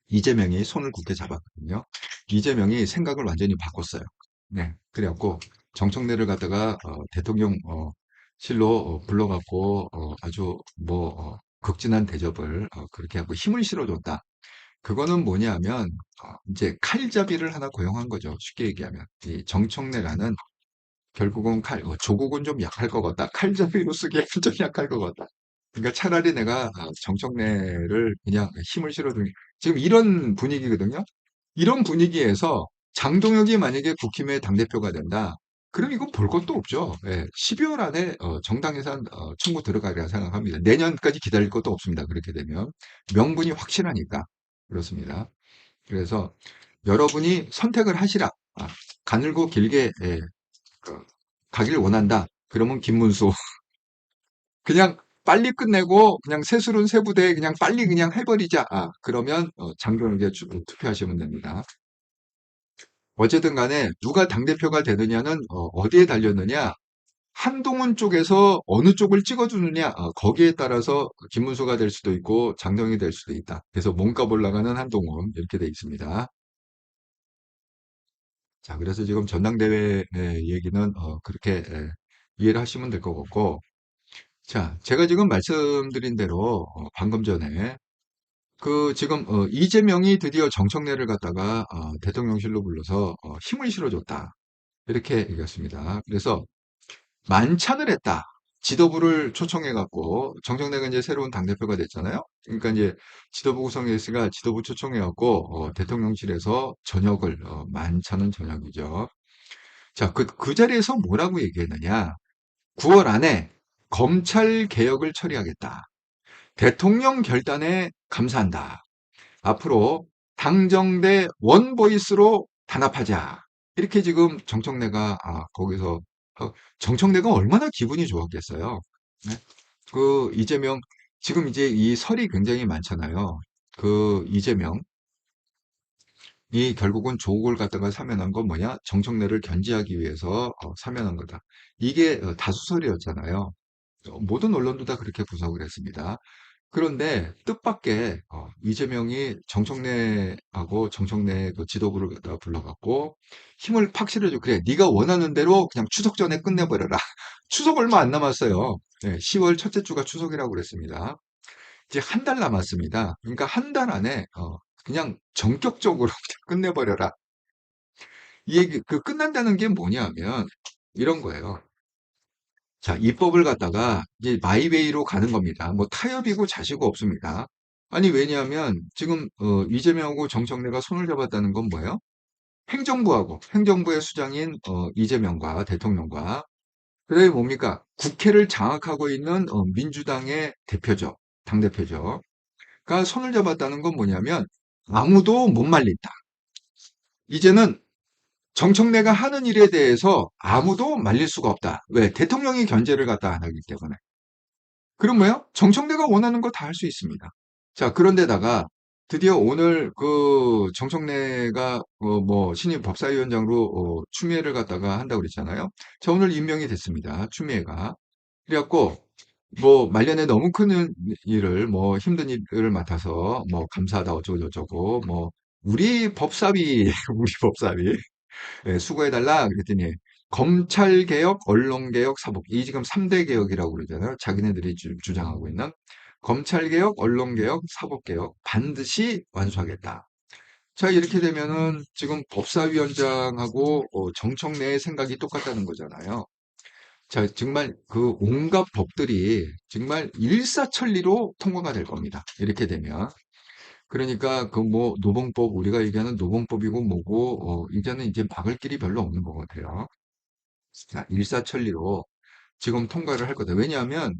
이재명이 손을 굳게 잡았거든요. 이재명이 생각을 완전히 바꿨어요. 네. 그래갖고 정청래를 갖다가 대통령 실로 불러갖고 아주 뭐 극진한 대접을 그렇게 하고 힘을 실어줬다. 그거는 뭐냐면 이제 칼잡이를 하나 고용한 거죠. 쉽게 얘기하면 이 정청래라는 결국은 조국은 좀 약할 것 같다. 칼잡이로 쓰기에는 좀 약할 것 같다. 그러니까 차라리 내가 정청래를 그냥 힘을 실어주니 지금 이런 분위기거든요. 이런 분위기에서 장동혁이 만약에 국힘의 당대표가 된다. 그럼 이거 볼 것도 없죠. 예, 12월 안에 정당 예산 청구 들어가리라 생각합니다. 내년까지 기다릴 것도 없습니다. 그렇게 되면 명분이 확실하니까 그렇습니다. 그래서 여러분이 선택을 하시라. 가늘고 길게 그, 가길 원한다. 그러면 김문수 그냥 빨리 끝내고 그냥 세술은 세부대 그냥 빨리 그냥 해버리자. 그러면 장동혁에 투표하시면 됩니다. 어쨌든 간에 누가 당대표가 되느냐는 어디에 달렸느냐? 한동훈 쪽에서 어느 쪽을 찍어주느냐? 거기에 따라서 김문수가 될 수도 있고 장동혁이 될 수도 있다. 그래서 몸값 올라가는 한동훈 이렇게 돼 있습니다. 자, 그래서 지금 전당대회 얘기는 그렇게 이해를 하시면 될 것 같고 자, 제가 지금 말씀드린 대로 방금 전에 그 지금 이재명이 드디어 정청래를 갖다가 대통령실로 불러서 힘을 실어줬다. 이렇게 얘기했습니다. 그래서 만찬을 했다. 지도부를 초청해갖고 정청래가 이제 새로운 당대표가 됐잖아요. 그러니까 이제 지도부 구성회의가 지도부 초청해갖고 대통령실에서 저녁을 만찬은 저녁이죠. 자, 그 자리에서 뭐라고 얘기했느냐? 9월 안에 검찰 개혁을 처리하겠다. 대통령 결단에 감사한다. 앞으로 당정대 원보이스로 단합하자. 이렇게 지금 정청래가 거기서 정청래가 얼마나 기분이 좋았겠어요. 네? 그 이재명 지금 이제 이 설이 굉장히 많잖아요. 그 이재명이 결국은 조국을 갖다가 사면한 건 뭐냐? 정청래를 견제하기 위해서 사면한 거다. 이게 다수설이었잖아요. 모든 언론도 다 그렇게 분석을 했습니다. 그런데 뜻밖의 이재명이 정청래하고 정청래 그 지도부를 갖다가 불러갖고 힘을 팍 실어줘. 그래, 네가 원하는 대로 그냥 추석 전에 끝내버려라. 추석 얼마 안 남았어요. 네, 10월 첫째 주가 추석이라고 그랬습니다. 이제 한 달 남았습니다. 그러니까 한 달 안에 그냥 전격적으로 그냥 끝내버려라. 이 얘기, 그 끝난다는 게 뭐냐면 이런 거예요. 자, 입법을 갖다가 이제 마이웨이로 가는 겁니다. 뭐 타협이고 자시고 없습니다. 아니, 왜냐하면 지금 이재명하고 정청래가 손을 잡았다는 건 뭐예요? 행정부하고 행정부의 수장인 이재명과 대통령과 그다음에 뭡니까? 국회를 장악하고 있는 민주당의 대표죠. 당대표죠. 그러니까 손을 잡았다는 건 뭐냐면 아무도 못 말린다. 이제는 정청래가 하는 일에 대해서 아무도 말릴 수가 없다. 왜? 대통령이 견제를 갖다 안 하기 때문에. 그럼 뭐요? 정청래가 원하는 거 다 할 수 있습니다. 자, 그런데다가 드디어 오늘 그 정청래가 뭐 신임 법사위원장으로 추미애를 갖다가 한다고 그랬잖아요. 자, 오늘 임명이 됐습니다. 추미애가. 그래갖고 뭐 말년에 너무 큰 일을 뭐 힘든 일을 맡아서 뭐 감사하다 어쩌고 저쩌고 뭐 우리 법사위 우리 법사위 예, 수고해달라 그랬더니 검찰개혁, 언론개혁, 사법 이 지금 3대 개혁이라고 그러잖아요. 자기네들이 주장하고 있는 검찰개혁, 언론개혁, 사법개혁 반드시 완수하겠다. 자, 이렇게 되면은 지금 법사위원장하고 정청래의 생각이 똑같다는 거잖아요. 자, 정말 그 온갖 법들이 정말 일사천리로 통과가 될 겁니다. 이렇게 되면. 그러니까 그 뭐 노봉법 우리가 얘기하는 노봉법이고 뭐고 이제는 이제 막을 길이 별로 없는 것 같아요. 자, 일사천리로 지금 통과를 할 거다. 왜냐하면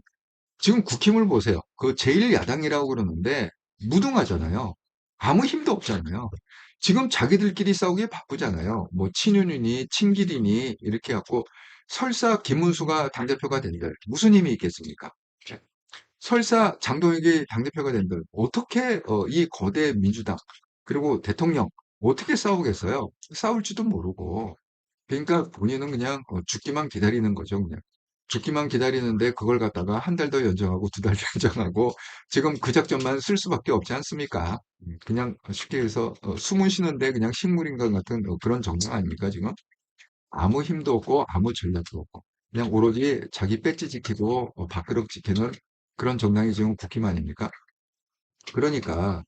지금 국힘을 보세요. 그 제1야당이라고 그러는데 무능하잖아요. 아무 힘도 없잖아요. 지금 자기들끼리 싸우기에 바쁘잖아요. 뭐 친윤이니 친길이니 이렇게 갖고 설사 김문수가 당대표가 된들 무슨 힘이 있겠습니까? 설사 장동혁이 당대표가 된들 어떻게 이 거대 민주당 그리고 대통령 어떻게 싸우겠어요? 싸울지도 모르고 그러니까 본인은 그냥 죽기만 기다리는 거죠, 그냥. 죽기만 기다리는데 그걸 갖다가 한 달 더 연장하고 두 달 더 연장하고 지금 그 작전만 쓸 수밖에 없지 않습니까? 그냥 쉽게 해서 숨은 쉬는데 그냥 식물인간 같은 그런 정당 아닙니까, 지금? 아무 힘도 없고 아무 전략도 없고 그냥 오로지 자기 배지 지키고 밥그릇 지키는 그런 정당이 지금 국힘 아닙니까? 그러니까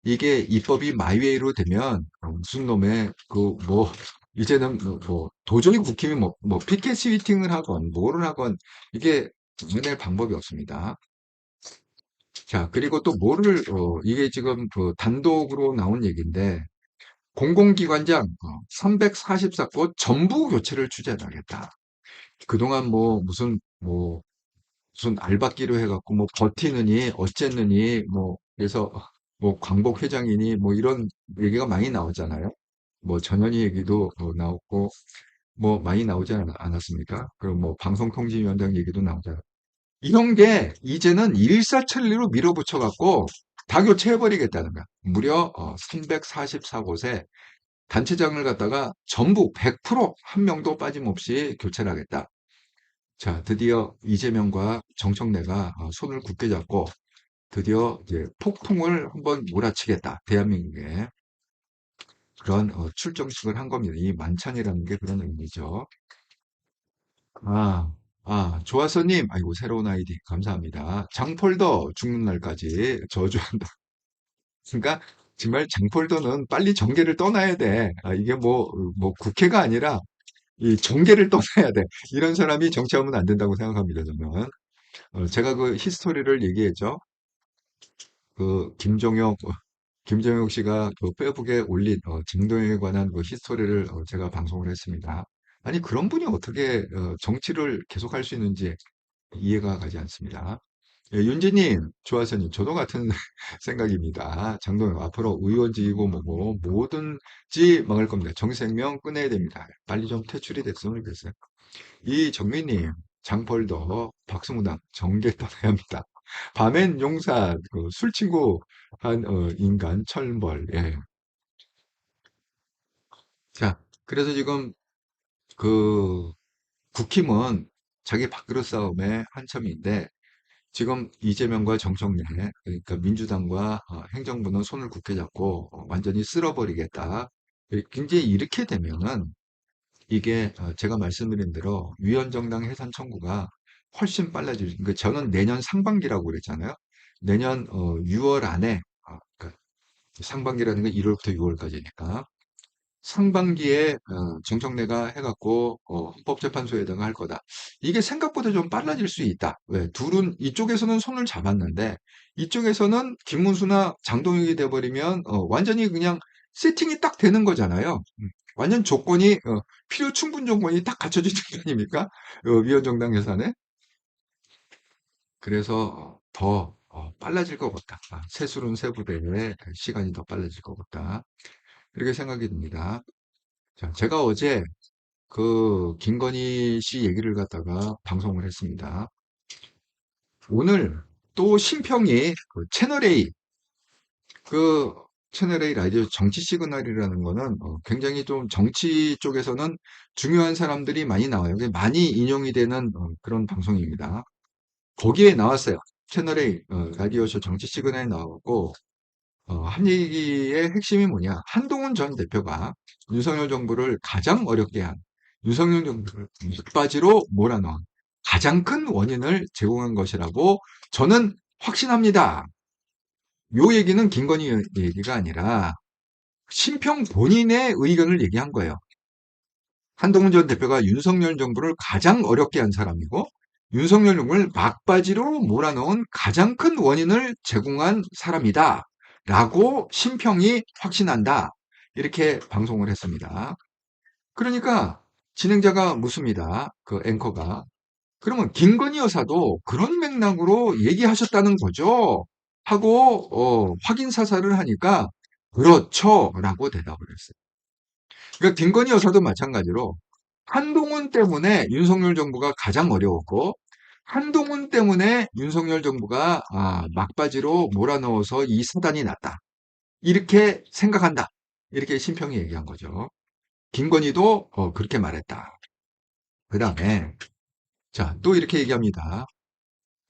이게 입법이 마이웨이로 되면 무슨 놈의 그 뭐 이제는 뭐 도저히 국힘이 뭐 피켓 시위팅을 하건 뭐를 하건 이게 해낼 방법이 없습니다. 자, 그리고 또 뭐를 이게 지금 그 단독으로 나온 얘기인데 공공기관장 344곳 전부 교체를 추진하겠다. 그동안 뭐 무슨 알박기로 해갖고 뭐 버티느니 어쨌느니 뭐 그래서 뭐 광복 회장이니 뭐 이런 얘기가 많이 나오잖아요. 뭐 전현희 얘기도 나오고 뭐 많이 나오지 않았습니까? 그리고 뭐 방송통신위원장 얘기도 나오잖아요. 이런 게 이제는 일사천리로 밀어붙여갖고 다 교체해버리겠다는 거야. 무려 344곳에 단체장을 갖다가 전부 100%한 명도 빠짐없이 교체를 하겠다. 자, 드디어 이재명과 정청래가 손을 굳게 잡고 드디어 이제 폭풍을 한번 몰아치겠다. 대한민국에 그런 출정식을 한 겁니다. 이 만찬이라는 게 그런 의미죠. 아, 조아서님, 아이고 새로운 아이디 감사합니다. 장폴더 죽는 날까지 저주한다. 그러니까 정말 장폴더는 빨리 정계를 떠나야 돼. 이게 뭐 국회가 아니라 이 정계를 떠나야 돼. 이런 사람이 정치하면 안 된다고 생각합니다, 저는. 제가 그 히스토리를 얘기했죠. 그 김정혁 씨가 그 페이북에 올린 진도에 관한 그 히스토리를 제가 방송을 했습니다. 아니 그런 분이 어떻게 정치를 계속할 수 있는지 이해가 가지 않습니다. 예, 윤지님, 조하선님, 저도 같은 생각입니다. 장동영 앞으로 의원직이고 뭐고 뭐든지 막을 겁니다. 정생명 끊어야 됩니다. 빨리 좀 퇴출이 됐으면 좋겠어요. 이 정민님, 장벌더, 박수무당, 정계 떠나야 합니다. 밤엔 용사, 그 술친구 한 인간, 철벌, 예. 자, 그래서 지금 그 국힘은 자기 밥그릇 싸움에 한참인데, 지금 이재명과 정청래, 그러니까 민주당과 행정부는 손을 굳게 잡고 완전히 쓸어버리겠다. 이제 이렇게 되면은 이게 제가 말씀드린 대로 위헌정당 해산 청구가 훨씬 빨라질, 그러니까 저는 내년 상반기라고 그랬잖아요. 내년 6월 안에, 그러니까 상반기라는 건 1월부터 6월까지니까 상반기에 정청래가 해갖고 헌법재판소에다가 할 거다. 이게 생각보다 좀 빨라질 수 있다. 왜? 둘은 이쪽에서는 손을 잡았는데 이쪽에서는 김문수나 장동혁이 돼버리면 완전히 그냥 세팅이 딱 되는 거잖아요. 완전 조건이 필요 충분 조건이 딱 갖춰지는 거 아닙니까? 위헌정당 예산에. 그래서 더 빨라질 것 같다. 새술은 새부대의 시간이 더 빨라질 것 같다. 이렇게 생각이 듭니다. 자, 제가 어제 그 김건희 씨 얘기를 갖다가 방송을 했습니다. 오늘 또 심평이 그 채널A 그 채널A 라디오 정치 시그널이라는 거는 굉장히 좀 정치 쪽에서는 중요한 사람들이 많이 나와요. 많이 인용이 되는 그런 방송입니다. 거기에 나왔어요. 채널A 라디오쇼 정치 시그널에 나오고 한 얘기의 핵심이 뭐냐? 한동훈 전 대표가 윤석열 정부를 가장 어렵게 한 윤석열 정부를 밑바지로 몰아넣은 가장 큰 원인을 제공한 것이라고 저는 확신합니다. 요 얘기는 김건희 얘기가 아니라 심평 본인의 의견을 얘기한 거예요. 한동훈 전 대표가 윤석열 정부를 가장 어렵게 한 사람이고 윤석열 정부를 막바지로 몰아넣은 가장 큰 원인을 제공한 사람이다. 라고 심평이 확신한다. 이렇게 방송을 했습니다. 그러니까 진행자가 묻습니다. 그 앵커가. 그러면 김건희 여사도 그런 맥락으로 얘기하셨다는 거죠? 하고 확인 사살을 하니까 그렇죠. 라고 대답을 했어요. 그러니까 김건희 여사도 마찬가지로 한동훈 때문에 윤석열 정부가 가장 어려웠고 한동훈 때문에 윤석열 정부가 막바지로 몰아넣어서 이 사단이 났다. 이렇게 생각한다. 이렇게 심평이 얘기한 거죠. 김건희도 그렇게 말했다. 그 다음에 자, 또 이렇게 얘기합니다.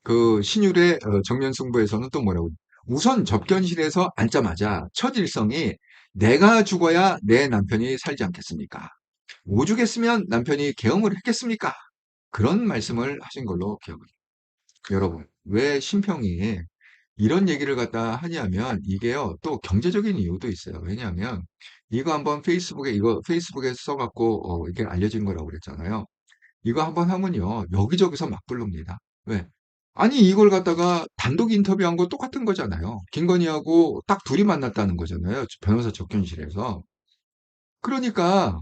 그 신율의 정면 승부에서는 또 뭐라고 우선 접견실에서 앉자마자 첫 일성이 내가 죽어야 내 남편이 살지 않겠습니까? 오죽했으면 남편이 계엄을 했겠습니까? 그런 말씀을 하신 걸로 기억을 해요. 여러분, 왜 심평이 이런 얘기를 갖다 하냐면 이게요, 또 경제적인 이유도 있어요. 왜냐하면 이거 한번 페이스북에 써갖고 이게 알려진 거라고 그랬잖아요. 이거 한번 하면요, 여기저기서 막 부릅니다. 왜? 아니, 이걸 갖다가 단독 인터뷰한 거 똑같은 거잖아요. 김건희하고 딱 둘이 만났다는 거잖아요. 변호사 접견실에서. 그러니까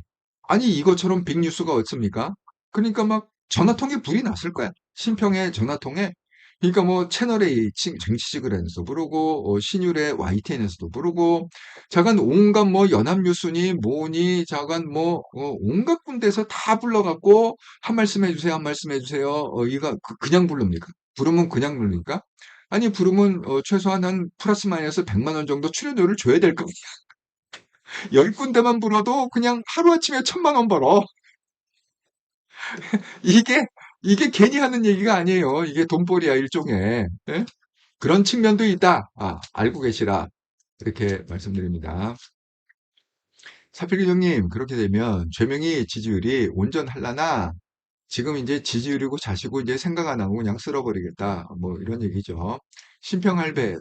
아니 이것처럼 빅뉴스가 어습니까? 그러니까 막 전화통에 불이 났을 거야. 심평의 전화통에. 그러니까 뭐 채널A 정치시그널에서 부르고 신율의 YTN에서도 부르고 자간 온갖 뭐 연합뉴스니 뭐니 자간 뭐 온갖 군데서 다 불러갖고 한 말씀 해주세요 한 말씀 해주세요. 이거 그냥 부릅니까? 부르면 그냥 부릅니까? 아니 부르면 최소한 한 플러스 마이너스 100만 원 정도 출연료를 줘야 될 거. 10군데만 불어도 그냥 하루아침에 1,000만 원 벌어. 이게, 이게 괜히 하는 얘기가 아니에요. 이게 돈벌이야, 일종의. 예? 그런 측면도 있다. 알고 계시라. 이렇게 말씀드립니다. 사필기정님, 그렇게 되면 죄명이 지지율이 온전할라나? 지금 이제 지지율이고 자시고 이제 생각 안 하고 그냥 쓸어버리겠다. 뭐 이런 얘기죠. 심평할배,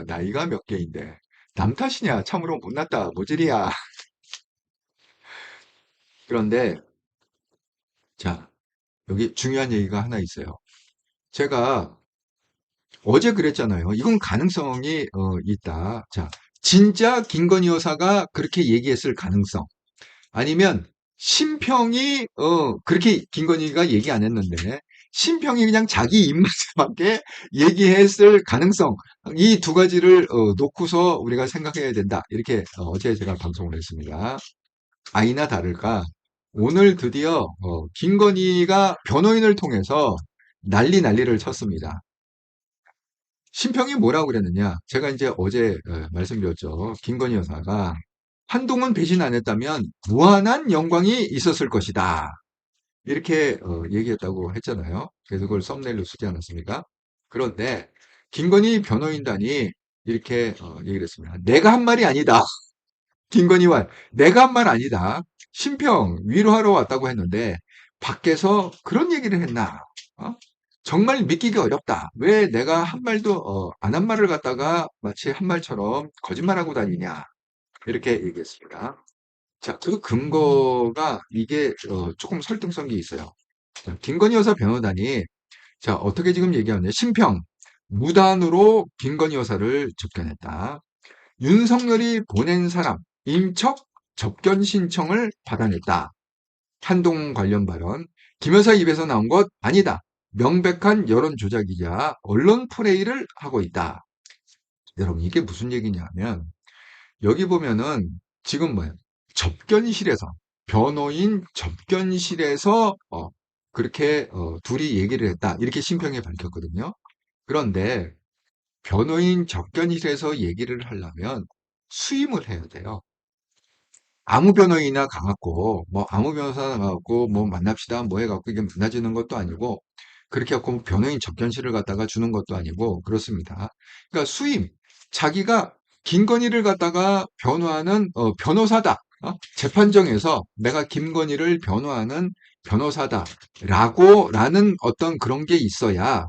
나이가 몇 개인데. 남 탓이냐? 참으로 못났다. 모질이야. 그런데, 자, 여기 중요한 얘기가 하나 있어요. 제가 어제 그랬잖아요. 이건 가능성이 있다. 자, 진짜 김건희 여사가 그렇게 얘기했을 가능성. 아니면 심평이 그렇게 김건희가 얘기 안 했는데 심평이 그냥 자기 입맛에맞게 얘기했을 가능성. 이 두 가지를 놓고서 우리가 생각해야 된다. 이렇게 어제 제가 방송을 했습니다. 아니나 다를까 오늘 드디어 김건희가 변호인을 통해서 난리를 쳤습니다. 심평이 뭐라고 그랬느냐? 제가 이제 어제 말씀드렸죠. 김건희 여사가 한동훈 배신 안 했다면 무한한 영광이 있었을 것이다. 이렇게 얘기했다고 했잖아요. 그래서 그걸 썸네일로 쓰지 않았습니까? 그런데 김건희 변호인단이 이렇게 얘기를 했습니다. 내가 한 말이 아니다. 김건희와 내가 한 말 아니다. 심평 위로하러 왔다고 했는데 밖에서 그런 얘기를 했나? 어? 정말 믿기기 어렵다. 왜 내가 한 말도 안 한 말을 갖다가 마치 한 말처럼 거짓말하고 다니냐? 이렇게 얘기했습니다. 자, 그 근거가 이게 조금 설득성이 있어요. 자, 김건희 여사 변호단이 자, 어떻게 지금 얘기하느냐? 심평 무단으로 김건희 여사를 접견했다. 윤석열이 보낸 사람 인척 접견 신청을 받아냈다. 한동 관련 발언. 김 여사 입에서 나온 것 아니다. 명백한 여론 조작이자 언론 플레이를 하고 있다. 여러분 이게 무슨 얘기냐면 여기 보면은 지금 뭐예요? 접견실에서 변호인 접견실에서 그렇게 둘이 얘기를 했다. 이렇게 심평에 밝혔거든요. 그런데 변호인 접견실에서 얘기를 하려면 수임을 해야 돼요. 아무 변호인이나 가갖고 뭐 아무 변호사나 가갖고 뭐 만납시다 뭐 해갖고 이게 만나지는 것도 아니고 그렇게 갖고 뭐 변호인 접견실을 갖다가 주는 것도 아니고 그렇습니다. 그러니까 수임 자기가 김건희를 갖다가 변호하는 변호사다. 재판정에서 내가 김건희를 변호하는 변호사다라고라는 어떤 그런 게 있어야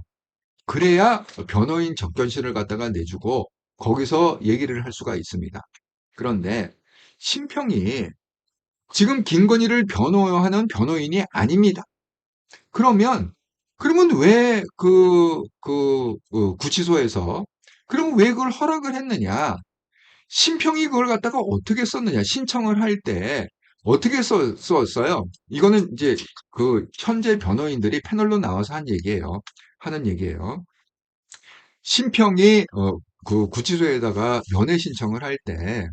그래야 변호인 접견실을 갖다가 내주고 거기서 얘기를 할 수가 있습니다. 그런데 심평이 지금 김건희를 변호하는 변호인이 아닙니다. 그러면 그러면 왜 구치소에서 그럼 왜 그걸 허락을 했느냐? 심평이 그걸 갖다가 어떻게 썼느냐? 신청을 할 때 어떻게 썼어요? 이거는 이제 그 현재 변호인들이 패널로 나와서 하는 얘기예요. 심평이 그 구치소에다가 면회 신청을 할 때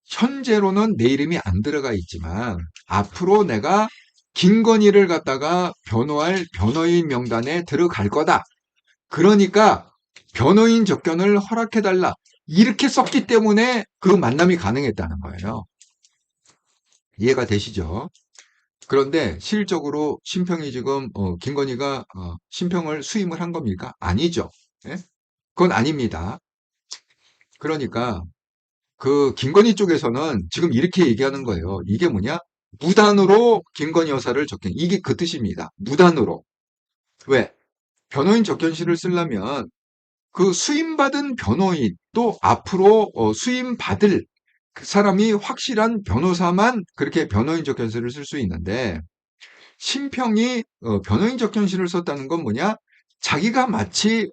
현재로는 내 이름이 안 들어가 있지만 앞으로 내가 김건희를 갖다가 변호할 변호인 명단에 들어갈 거다. 그러니까 변호인 접견을 허락해달라. 이렇게 썼기 때문에 그 만남이 가능했다는 거예요. 이해가 되시죠? 그런데 실질적으로 심평이 지금 김건희가 심평을 수임을 한 겁니까? 아니죠. 예? 그건 아닙니다. 그러니까 그 김건희 쪽에서는 지금 이렇게 얘기하는 거예요. 이게 뭐냐? 무단으로 김건희 여사를 접견. 이게 그 뜻입니다. 무단으로. 왜? 변호인 접견실을 쓰려면 그 수임받은 변호인 또 앞으로 수임받을 그 사람이 확실한 변호사만 그렇게 변호인 접견실을 쓸 수 있는데 심평이 변호인 접견실을 썼다는 건 뭐냐? 자기가 마치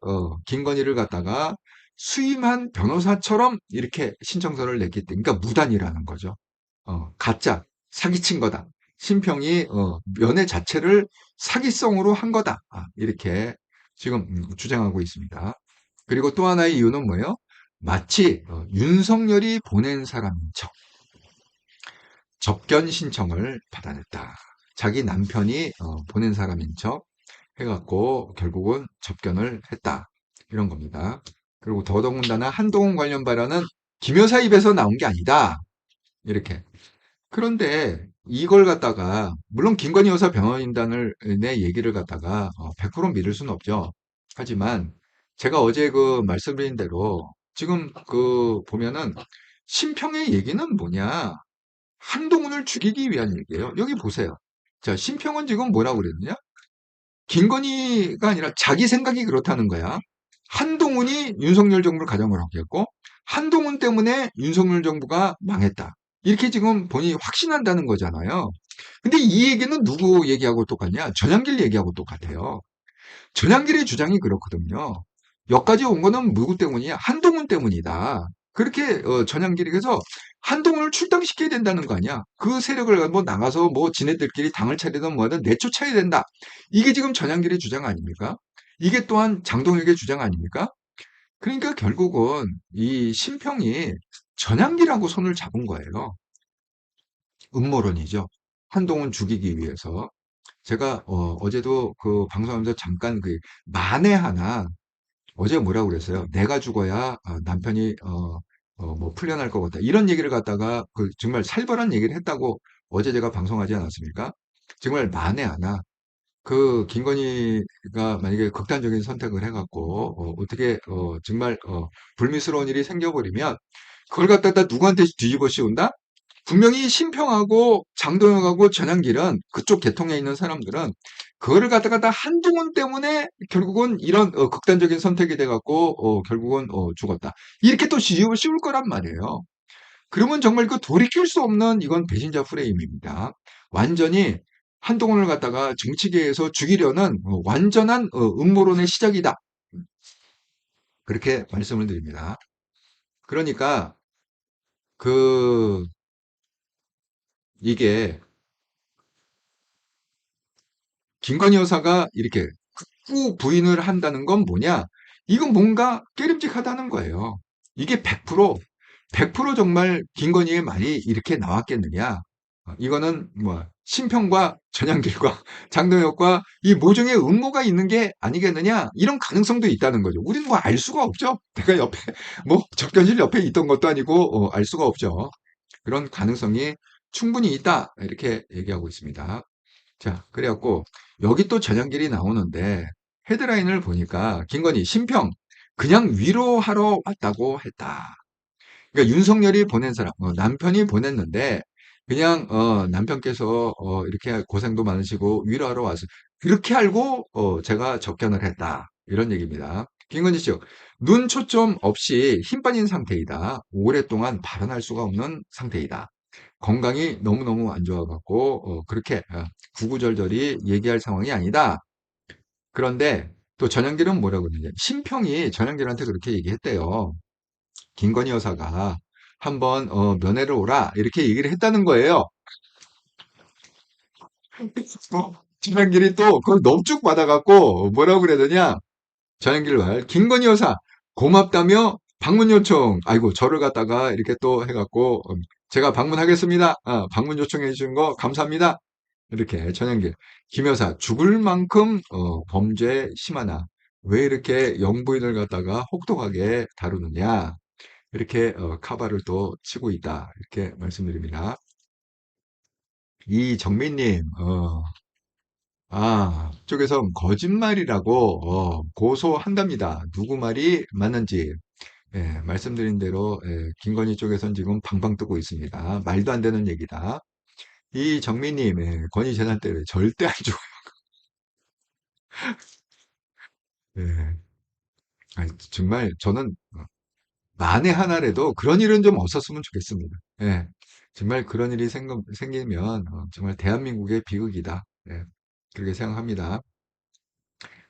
김건희를 갖다가 수임한 변호사처럼 이렇게 신청서를 냈기 때문에 그러니까 무단이라는 거죠. 가짜 사기친 거다. 심평이 면회 자체를 사기성으로 한 거다. 이렇게 지금 주장하고 있습니다. 그리고 또 하나의 이유는 뭐예요? 마치 윤석열이 보낸 사람인 척 접견 신청을 받아냈다. 자기 남편이 보낸 사람인 척 해갖고 결국은 접견을 했다. 이런 겁니다. 그리고 더더군다나 한동훈 관련 발언은 김 여사 입에서 나온 게 아니다. 이렇게. 그런데 이걸 갖다가 물론 김건희 여사 변호인단을 내 얘기를 갖다가 100% 믿을 수는 없죠. 하지만 제가 어제 그 말씀드린 대로 지금 그 보면은 심평의 얘기는 뭐냐? 한동훈을 죽이기 위한 얘기예요. 여기 보세요. 자, 심평은 지금 뭐라고 그랬느냐? 김건희가 아니라 자기 생각이 그렇다는 거야. 한동훈이 윤석열 정부를 가장을 하게 했고 한동훈 때문에 윤석열 정부가 망했다. 이렇게 지금 본인이 확신한다는 거잖아요. 근데 이 얘기는 누구 얘기하고 똑같냐? 전향길 얘기하고 똑같아요. 전향길의 주장이 그렇거든요. 여기까지 온 거는 누구 때문이냐? 한동훈 때문이다. 그렇게 전향길이 그래서 한동훈을 출당시켜야 된다는 거 아니야? 그 세력을 뭐 나가서 뭐 지네들끼리 당을 차리든 뭐하든 내쫓아야 된다. 이게 지금 전향길의 주장 아닙니까? 이게 또한 장동혁의 주장 아닙니까? 그러니까 결국은 이 심평이 전향길하고 손을 잡은 거예요. 음모론이죠. 한동훈 죽이기 위해서. 제가 어제도 그 방송하면서 잠깐 그 만에 하나 어제 뭐라고 그랬어요? 내가 죽어야 남편이 뭐 풀려날 것 같다. 이런 얘기를 갖다가 그 정말 살벌한 얘기를 했다고 어제 제가 방송하지 않았습니까? 정말 만에 하나 김건희가 만약에 극단적인 선택을 해갖고, 떻게 정말, 불미스러운 일이 생겨버리면, 그걸 갖다가 누구한테 뒤집어 씌운다? 분명히 심평하고 장동혁하고 전향길은 그쪽 계통에 있는 사람들은 그거를 갖다가 다 한동훈 때문에 결국은 이런 극단적인 선택이 돼갖고 결국은 죽었다. 이렇게 또 뒤집어 씌울 거란 말이에요. 그러면 정말 그 돌이킬 수 없는 이건 배신자 프레임입니다. 완전히 한동훈을 갖다가 정치계에서 죽이려는 완전한 음모론의 시작이다. 그렇게 말씀을 드립니다. 그러니까 그 이게 김건희 여사가 이렇게 극구 부인을 한다는 건 뭐냐? 이건 뭔가 깨름직하다는 거예요. 이게 100% 정말 김건희의 말이 이렇게 나왔겠느냐? 이거는 뭐 심평과 전향길과 장동혁과 이 모종의 음모가 있는 게 아니겠느냐? 이런 가능성도 있다는 거죠. 우리는 뭐 알 수가 없죠. 내가 옆에 뭐 접견실 옆에 있던 것도 아니고 알 수가 없죠. 그런 가능성이 충분히 있다. 이렇게 얘기하고 있습니다. 자, 그래갖고 여기 또 전향길이 나오는데 헤드라인을 보니까 김건희 심평 그냥 위로하러 왔다고 했다. 그러니까 윤석열이 보낸 사람, 남편이 보냈는데 그냥 남편께서 이렇게 고생도 많으시고 위로하러 와서 그렇게 알고 제가 접견을 했다. 이런 얘기입니다. 김건희 씨, 눈 초점 없이 힘 빠진 상태이다. 오랫동안 발언할 수가 없는 상태이다. 건강이 너무너무 안 좋아갖고 그렇게 구구절절히 얘기할 상황이 아니다. 그런데 또 전향길은 뭐라고 그러냐. 심평이 전향길한테 그렇게 얘기했대요. 김건희 여사가 한번 면회를 오라 이렇게 얘기를 했다는 거예요. 전향길이 또 그걸 넙죽 받아갖고 뭐라고 그래야 되냐. 전향길 말 김건희 여사 고맙다며 방문 요청. 아이고 저를 갖다가 이렇게 또 해갖고 제가 방문하겠습니다. 방문 요청해 주신 거 감사합니다. 이렇게 전향길 김 여사 죽을 만큼 범죄 심하나 왜 이렇게 영부인을 갖다가 혹독하게 다루느냐 이렇게 카바를 또 치고 있다 이렇게 말씀드립니다. 이정민님 쪽에서 거짓말이라고 고소한답니다. 누구 말이 맞는지 예, 말씀드린 대로 김건희 쪽에선 지금 방방 뜨고 있습니다. 말도 안 되는 얘기다. 이정민님 건희 재단 때문에 절대 안 죽어요. 예. 정말 저는 만에 하나라도 그런 일은 좀 없었으면 좋겠습니다. 예. 정말 그런 일이 생기면 정말 대한민국의 비극이다. 예. 그렇게 생각합니다.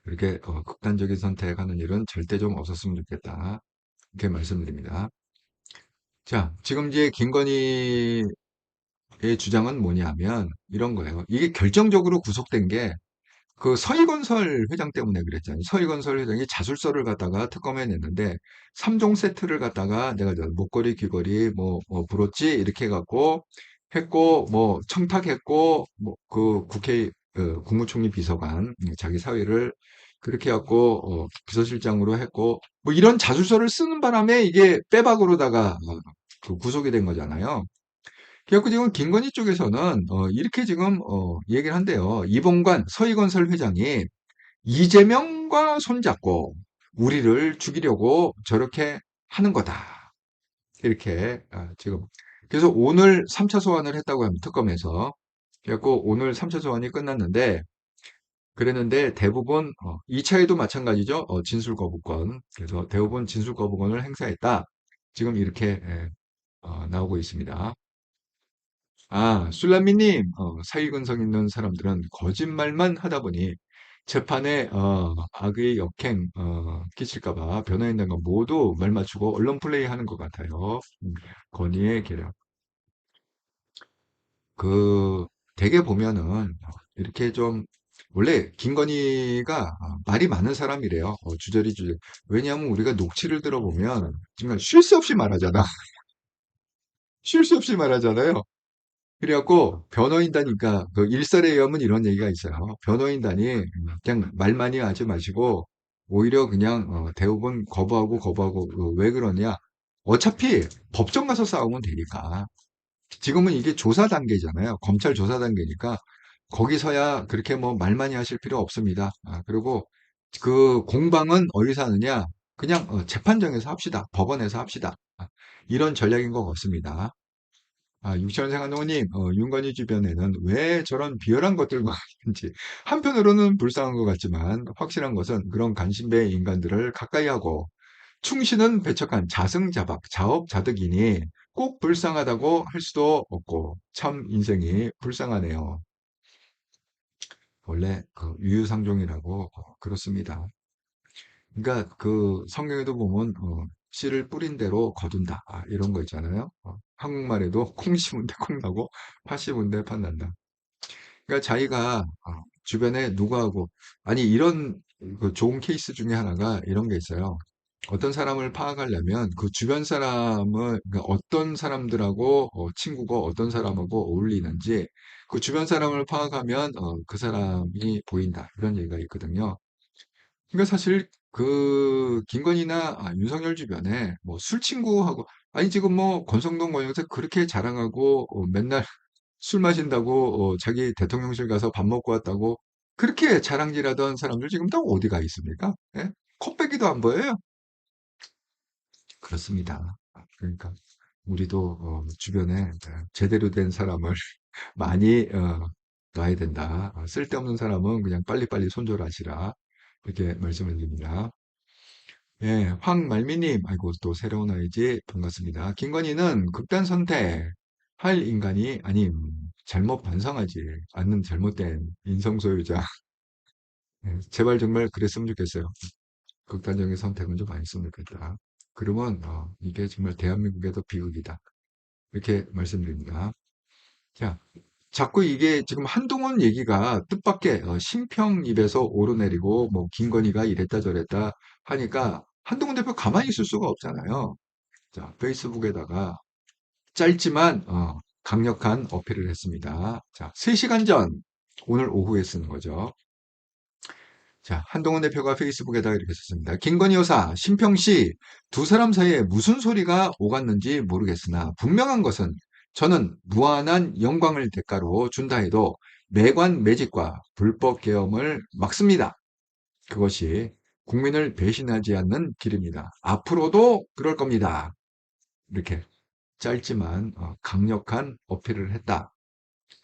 그렇게 극단적인 선택하는 일은 절대 좀 없었으면 좋겠다. 이렇게 말씀드립니다. 자, 지금 이제 김건희의 주장은 뭐냐면 이런 거예요. 이게 결정적으로 구속된 게 그 서희건설 회장 때문에 그랬잖아요. 서희건설 회장이 자술서를 갖다가 특검에 냈는데 3종 세트를 갖다가 내가 저 목걸이, 귀걸이, 브로치 이렇게 해갖고 했고 뭐 청탁했고 뭐 그 국회 국무총리 비서관 자기 사위를 그렇게 해갖고 비서실장으로 했고 뭐 이런 자술서를 쓰는 바람에 이게 빼박으로다가 그 구속이 된 거잖아요. 그래갖고 지금 김건희 쪽에서는 이렇게 지금 얘기를 한대요. 이봉관 서희건설 회장이 이재명과 손잡고 우리를 죽이려고 저렇게 하는 거다. 이렇게 지금 그래서 오늘 3차 소환을 했다고 합니다. 특검에서. 그래갖고 오늘 3차 소환이 끝났는데 그랬는데 대부분 2차에도 마찬가지죠. 진술 거부권. 그래서 대부분 진술 거부권을 행사했다. 지금 이렇게 나오고 있습니다. 술라미님, 사익은성 있는 사람들은 거짓말만 하다 보니 재판에 악의 역행 끼칠까봐 변호인단과 모두 말 맞추고 언론 플레이 하는 것 같아요. 건의의 계략. 그 되게 보면은 이렇게 좀 원래 김건희가 말이 많은 사람이래요. 주저리 주저리. 왜냐하면 우리가 녹취를 들어보면 정말 쉴 새 없이 말하잖아. 쉴 새 없이 말하잖아요. 그래갖고 변호인단이니까 그 일설에 의하면 이런 얘기가 있어요. 변호인단이 그냥 말 많이 하지 마시고 오히려 그냥 대부분 거부하고 왜 그러냐? 어차피 법정 가서 싸우면 되니까. 지금은 이게 조사 단계잖아요. 검찰 조사 단계니까 거기서야 그렇게 뭐 말 많이 하실 필요 없습니다. 그리고 그 공방은 어디서 하느냐? 그냥 재판정에서 합시다. 법원에서 합시다. 이런 전략인 것 같습니다. 육천생 한동훈님, 윤건희 주변에는 왜 저런 비열한 것들과 있는지 한편으로는 불쌍한 것 같지만 확실한 것은 그런 간신배 인간들을 가까이 하고 충신은 배척한 자승자박, 자업자득이니 꼭 불쌍하다고 할 수도 없고 참 인생이 불쌍하네요. 원래 그 유유상종이라고 그렇습니다. 그러니까 그 성경에도 보면 씨를 뿌린 대로 거둔다 이런 거 있잖아요. 한국말에도 콩 심은 데 콩 나고 팥 심은 데 팥 난다. 그러니까 자기가 주변에 누구하고 아니 이런 그 좋은 케이스 중에 하나가 이런 게 있어요. 어떤 사람을 파악하려면 그 주변 사람을 그러니까 어떤 사람들하고 친구고 어떤 사람하고 어울리는지 그 주변 사람을 파악하면 그 사람이 보인다 이런 얘기가 있거든요. 그러니까 사실 그 김건희나 윤석열 주변에 뭐 술 친구하고 아니 지금 뭐 권성동 권영세 그렇게 자랑하고 맨날 술 마신다고 자기 대통령실 가서 밥 먹고 왔다고 그렇게 자랑질하던 사람들 지금 다 어디 가 있습니까? 예? 코빼기도 안 보여요? 그렇습니다. 그러니까 우리도 주변에 제대로 된 사람을 많이 놔야 된다. 쓸데없는 사람은 그냥 빨리빨리 손절하시라. 이렇게 말씀을 드립니다. 예, 황말미님, 아이고, 또 새로운 아이지, 반갑습니다. 김건희는 극단 선택할 인간이 아님, 잘못 반성하지 않는 잘못된 인성소유자. 예, 제발 정말 그랬으면 좋겠어요. 극단적인 선택은 좀 안 했으면 좋겠다. 그러면, 이게 정말 대한민국에도 비극이다. 이렇게 말씀드립니다. 자, 자꾸 이게 지금 한동훈 얘기가 뜻밖의 심평 입에서 오르내리고, 뭐, 김건희가 이랬다 저랬다 하니까 한동훈 대표 가만히 있을 수가 없잖아요. 자, 페이스북에다가 짧지만 강력한 어필을 했습니다. 자, 3시간 전 오늘 오후에 쓰는 거죠. 자, 한동훈 대표가 페이스북에다가 이렇게 썼습니다. 김건희 여사, 심평씨 두 사람 사이에 무슨 소리가 오갔는지 모르겠으나 분명한 것은 저는 무한한 영광을 대가로 준다 해도 매관 매직과 불법 계엄을 막습니다. 그것이 국민을 배신하지 않는 길입니다. 앞으로도 그럴 겁니다. 이렇게 짧지만 강력한 어필을 했다.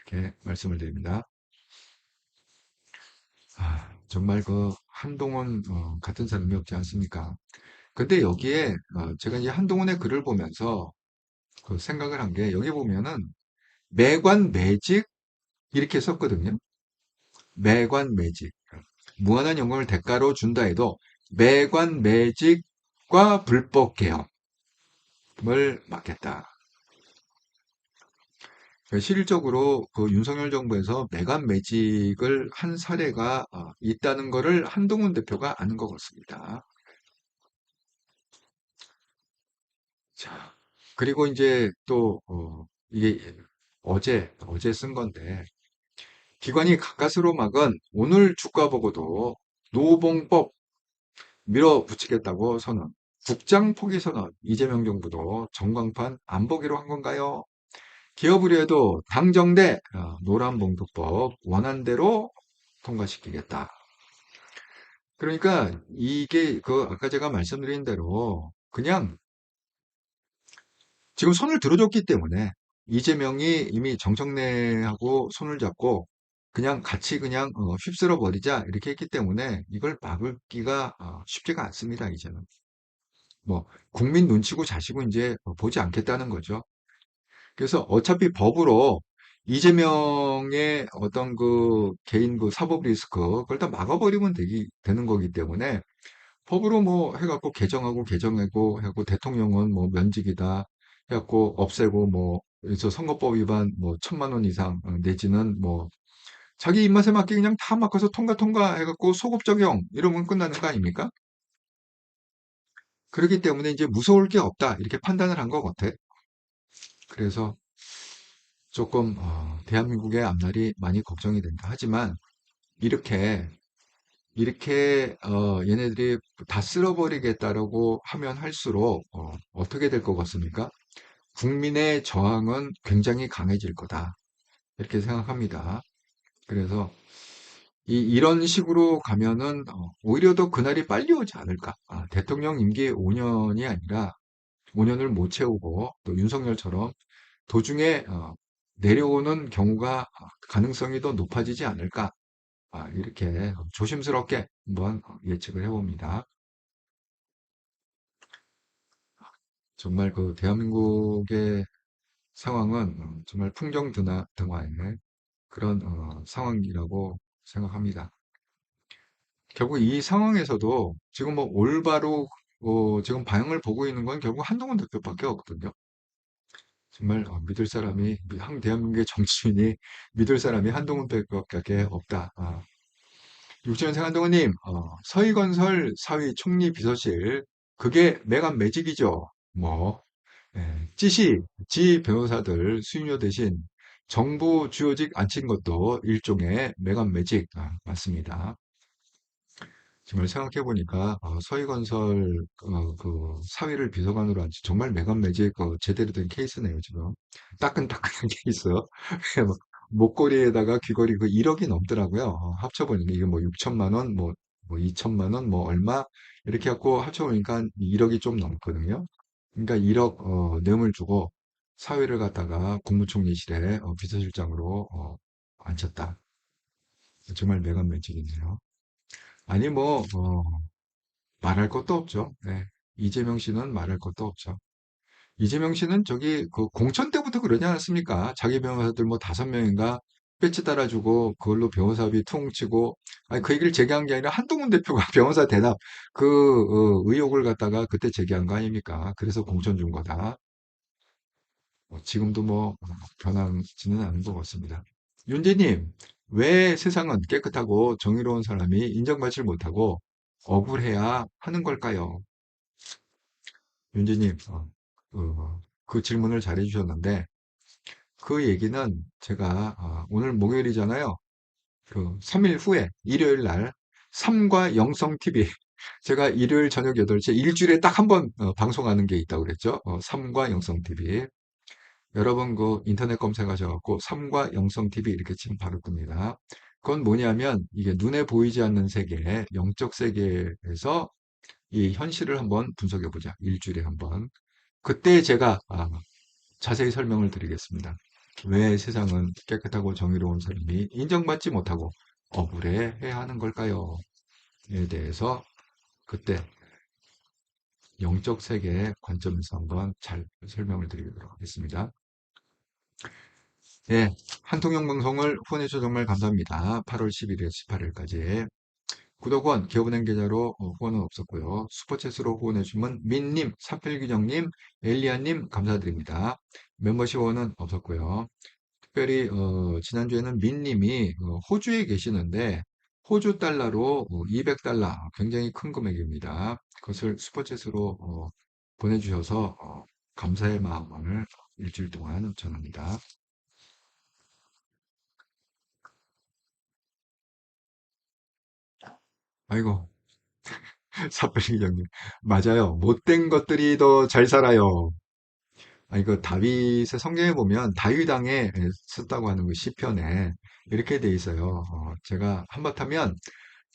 이렇게 말씀을 드립니다. 정말 그 한동훈 같은 사람이 없지 않습니까? 근데 여기에 제가 이제 한동훈의 글을 보면서 그 생각을 한 게 여기 보면은 매관 매직 이렇게 썼거든요. 매관 매직. 무한한 영광을 대가로 준다 해도 매관 매직과 불법 계엄을 막겠다. 실질적으로 그 윤석열 정부에서 매관 매직을 한 사례가 있다는 것을 한동훈 대표가 아는 것 같습니다. 자, 그리고 이제 또 이게 어제 쓴 건데 기관이 가까스로 막은 오늘 주가 보고도 노봉법 밀어붙이겠다고 선언. 국장 포기 선언. 이재명 정부도 전광판 안 보기로 한 건가요? 기업을 해도 당정대 노란봉투법 원안대로 통과시키겠다. 그러니까 이게 그 아까 제가 말씀드린 대로 그냥 지금 손을 들어줬기 때문에 이재명이 이미 정청래하고 손을 잡고 그냥 같이 그냥 휩쓸어 버리자 이렇게 했기 때문에 이걸 막을기가 쉽지가 않습니다. 이제는 뭐 국민 눈치고 자시고 이제 보지 않겠다는 거죠. 그래서 어차피 법으로 이재명의 어떤 그 개인 그 사법 리스크 그걸 다 막아버리면 되는 거기 때문에 법으로 뭐 해갖고 개정하고 하고 대통령은 뭐 면직이다 해갖고 없애고 뭐 그래서 선거법 위반 뭐 1,000만 원 이상 내지는 뭐 자기 입맛에 맞게 그냥 다 막아서 통과 해갖고 소급 적용 이러면 끝나는 거 아닙니까? 그렇기 때문에 이제 무서울 게 없다 이렇게 판단을 한 것 같아. 그래서 조금 대한민국의 앞날이 많이 걱정이 된다. 하지만 이렇게 얘네들이 다 쓸어버리겠다라고 하면 할수록 어떻게 될 것 같습니까? 국민의 저항은 굉장히 강해질 거다. 이렇게 생각합니다. 그래서 이런 식으로 가면은 오히려 더 그날이 빨리 오지 않을까. 대통령 임기 5년이 아니라 5년을 못 채우고 또 윤석열처럼 도중에 내려오는 경우가 가능성이 더 높아지지 않을까. 이렇게 조심스럽게 한번 예측을 해봅니다. 정말 그 대한민국의 상황은 정말 풍경등화의 그런 상황이라고 생각합니다. 결국 이 상황에서도 지금 뭐 올바로 지금 방향을 보고 있는 건 결국 한동훈 대표밖에 없거든요. 정말 믿을 사람이 대한민국의 정치인이 믿을 사람이 한동훈 대표밖에 없다. 6년생 한동훈님, 서희건설 사위 총리 비서실 그게 메간 매직이죠. 뭐 찌시 지 변호사들 수임료 대신 정부 주요직 앉힌 것도 일종의 메간 매직 맞습니다. 정말 생각해보니까 서희건설 그 사위를 비서관으로 앉힌 정말 메간매직 제대로 된 케이스네요 지금. 따끈따끈한 케이스. 뭐 목걸이에다가 귀걸이 그 1억이 넘더라고요. 합쳐보니까 이게 뭐 6천만 원, 뭐 2천만 원, 뭐 얼마 이렇게 갖고 합쳐보니까 1억이 좀 넘거든요. 그러니까 1억 뇌물 주고 사위를 갖다가 국무총리실에 비서실장으로 앉혔다. 정말 메간매직이네요. 아니 뭐 말할 것도 없죠. 네. 이재명 씨는 말할 것도 없죠. 이재명 씨는 저기 그 공천 때부터 그러지 않았습니까? 자기 변호사들 뭐 5명인가 배치 달아주고 그걸로 변호사비 퉁치고 아니 그 얘기를 제기한 게 아니라 한동훈 대표가 변호사 대납 그 의혹을 갖다가 그때 제기한 거 아닙니까? 그래서 공천 준 거다. 지금도 뭐 변하지는 않은 것 같습니다. 윤재님, 왜 세상은 깨끗하고 정의로운 사람이 인정받지 못하고 억울해야 하는 걸까요? 윤재님, 그 질문을 잘 해주셨는데, 그 얘기는 제가 오늘 목요일이잖아요. 그 3일 후에, 일요일 날, 삼과 영성TV, 제가 일요일 저녁 8시에 일주일에 딱 한 번 방송하는 게 있다고 그랬죠. 삼과 영성TV. 여러분 그 인터넷 검색하셔갖고 삼과 영성TV 이렇게 치면 바로 뜹니다. 그건 뭐냐면, 이게 눈에 보이지 않는 세계, 영적 세계에서 이 현실을 한번 분석해 보자. 일주일에 한 번. 그때 제가 자세히 설명을 드리겠습니다. 왜 세상은 깨끗하고 정의로운 사람이 인정받지 못하고 억울해해야 하는 걸까요? 에 대해서 그때 영적 세계의 관점에서 한번 잘 설명을 드리도록 하겠습니다. 예, 한통영 방송을 후원해주셔서 정말 감사합니다. 8월 11일에서 18일까지. 구독원, 기업은행 계좌로 후원은 없었고요. 슈퍼챗으로 후원해주시면 민님, 사필규정님, 엘리아님 감사드립니다. 멤버십 후원은 없었고요. 특별히 지난주에는 민님이 호주에 계시는데 호주 달러로 200달러 굉장히 큰 금액입니다. 그것을 슈퍼챗으로 보내주셔서 감사의 마음을 일주일 동안 전합니다. 아이고 사필규정님 맞아요. 못된 것들이 더 잘 살아요. 이거 다윗의 성경에 보면 다윗 왕에 썼다고 하는 그 시편에 이렇게 돼 있어요. 제가 한바탕면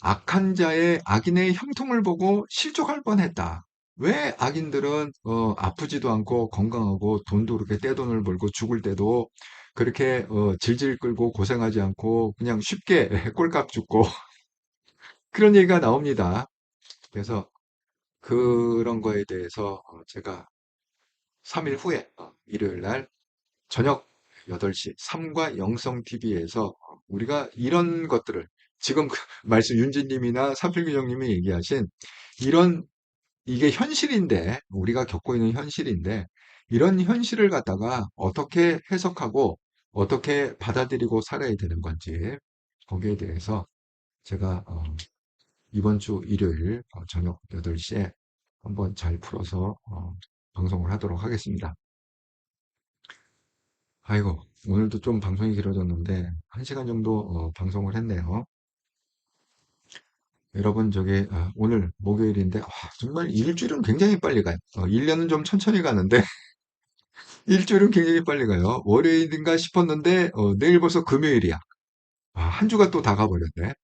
악한 자의 악인의 형통을 보고 실족할 뻔했다. 왜 악인들은 아프지도 않고 건강하고 돈도 그렇게 떼돈을 벌고 죽을 때도 그렇게 질질 끌고 고생하지 않고 그냥 쉽게 꼴값 죽고 그런 얘기가 나옵니다. 그래서 그런 거에 대해서 제가 3일 후에 일요일 날 저녁 8시 삼과 영성TV에서 우리가 이런 것들을 지금 그 말씀 윤진님이나 사필규정님이 얘기하신 이런 이게 현실인데 우리가 겪고 있는 현실인데 이런 현실을 갖다가 어떻게 해석하고 어떻게 받아들이고 살아야 되는 건지 거기에 대해서 제가 이번 주 일요일 저녁 8시에 한번 잘 풀어서 방송을 하도록 하겠습니다. 아이고, 오늘도 좀 방송이 길어졌는데, 1시간 정도 방송을 했네요. 여러분, 저기, 오늘 목요일인데, 정말 일주일은 굉장히 빨리 가요. 1년은 좀 천천히 가는데, 일주일은 굉장히 빨리 가요. 월요일인가 싶었는데, 내일 벌써 금요일이야. 한 주가 또 다 가버렸네.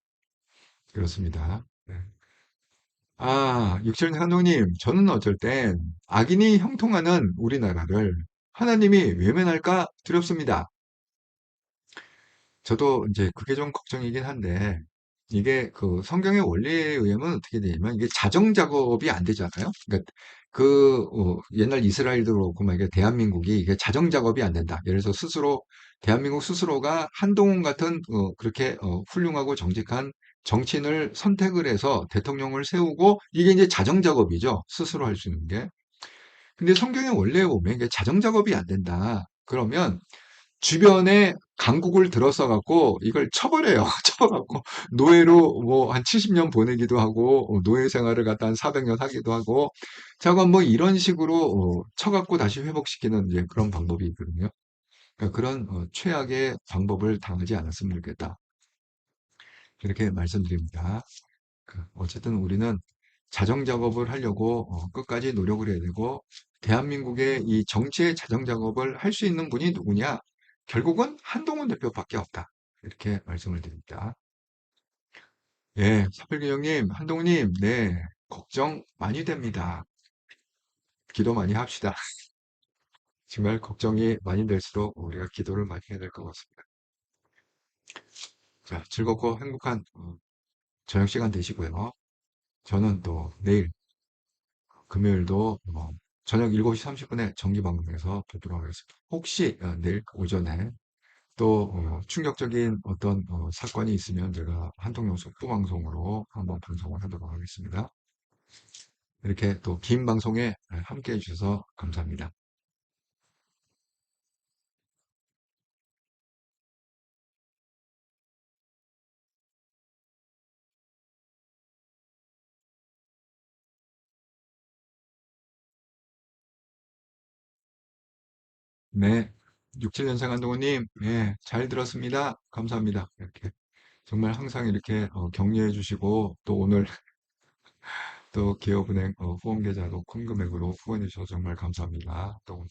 그렇습니다. 네. 67 한동님, 저는 어쩔 땐 악인이 형통하는 우리나라를 하나님이 외면할까 두렵습니다. 저도 이제 그게 좀 걱정이긴 한데, 이게 그 성경의 원리에 의하면 어떻게 되냐면, 이게 자정 작업이 안 되잖아요? 그러니까 옛날 이스라엘도 그렇고, 막 이게 대한민국이 이게 자정 작업이 안 된다. 예를 들어서 대한민국 스스로가 한동훈 같은, 그렇게, 훌륭하고 정직한 정치인을 선택을 해서 대통령을 세우고, 이게 이제 자정 작업이죠. 스스로 할 수 있는 게. 근데 성경의 원리에 보면 이게 자정 작업이 안 된다. 그러면 주변에 강국을 들어서 갖고 이걸 쳐버려요. 쳐갖고 노예로 뭐 한 70년 보내기도 하고 노예 생활을 갖다 한 400년 하기도 하고 자관 뭐 이런 식으로 쳐갖고 다시 회복시키는 이제 그런 방법이 있거든요. 그러니까 그런 최악의 방법을 당하지 않았으면 좋겠다. 이렇게 말씀드립니다. 어쨌든 우리는 자정 작업을 하려고 끝까지 노력을 해야 되고 대한민국의 이 정치의 자정 작업을 할 수 있는 분이 누구냐? 결국은 한동훈 대표밖에 없다. 이렇게 말씀을 드립니다. 예, 사필기 형님, 한동훈님, 네, 걱정 많이 됩니다. 기도 많이 합시다. 정말 걱정이 많이 될수록 우리가 기도를 많이 해야 될 것 같습니다. 자, 즐겁고 행복한 저녁 시간 되시고요. 저는 또 내일 금요일도 저녁 7시 30분에 정기 방송에서 뵙도록 하겠습니다. 혹시 내일 오전에 또 충격적인 어떤 사건이 있으면 제가 한통령 속보 방송으로 한번 방송을 하도록 하겠습니다. 이렇게 또 긴 방송에 함께 해주셔서 감사합니다. 네, 67년생 한동훈님, 네, 잘 들었습니다. 감사합니다. 이렇게 정말 항상 이렇게 격려해 주시고 또 오늘 또 기업은행 후원 계좌로 큰 금액으로 후원해 주셔서 정말 감사합니다. 또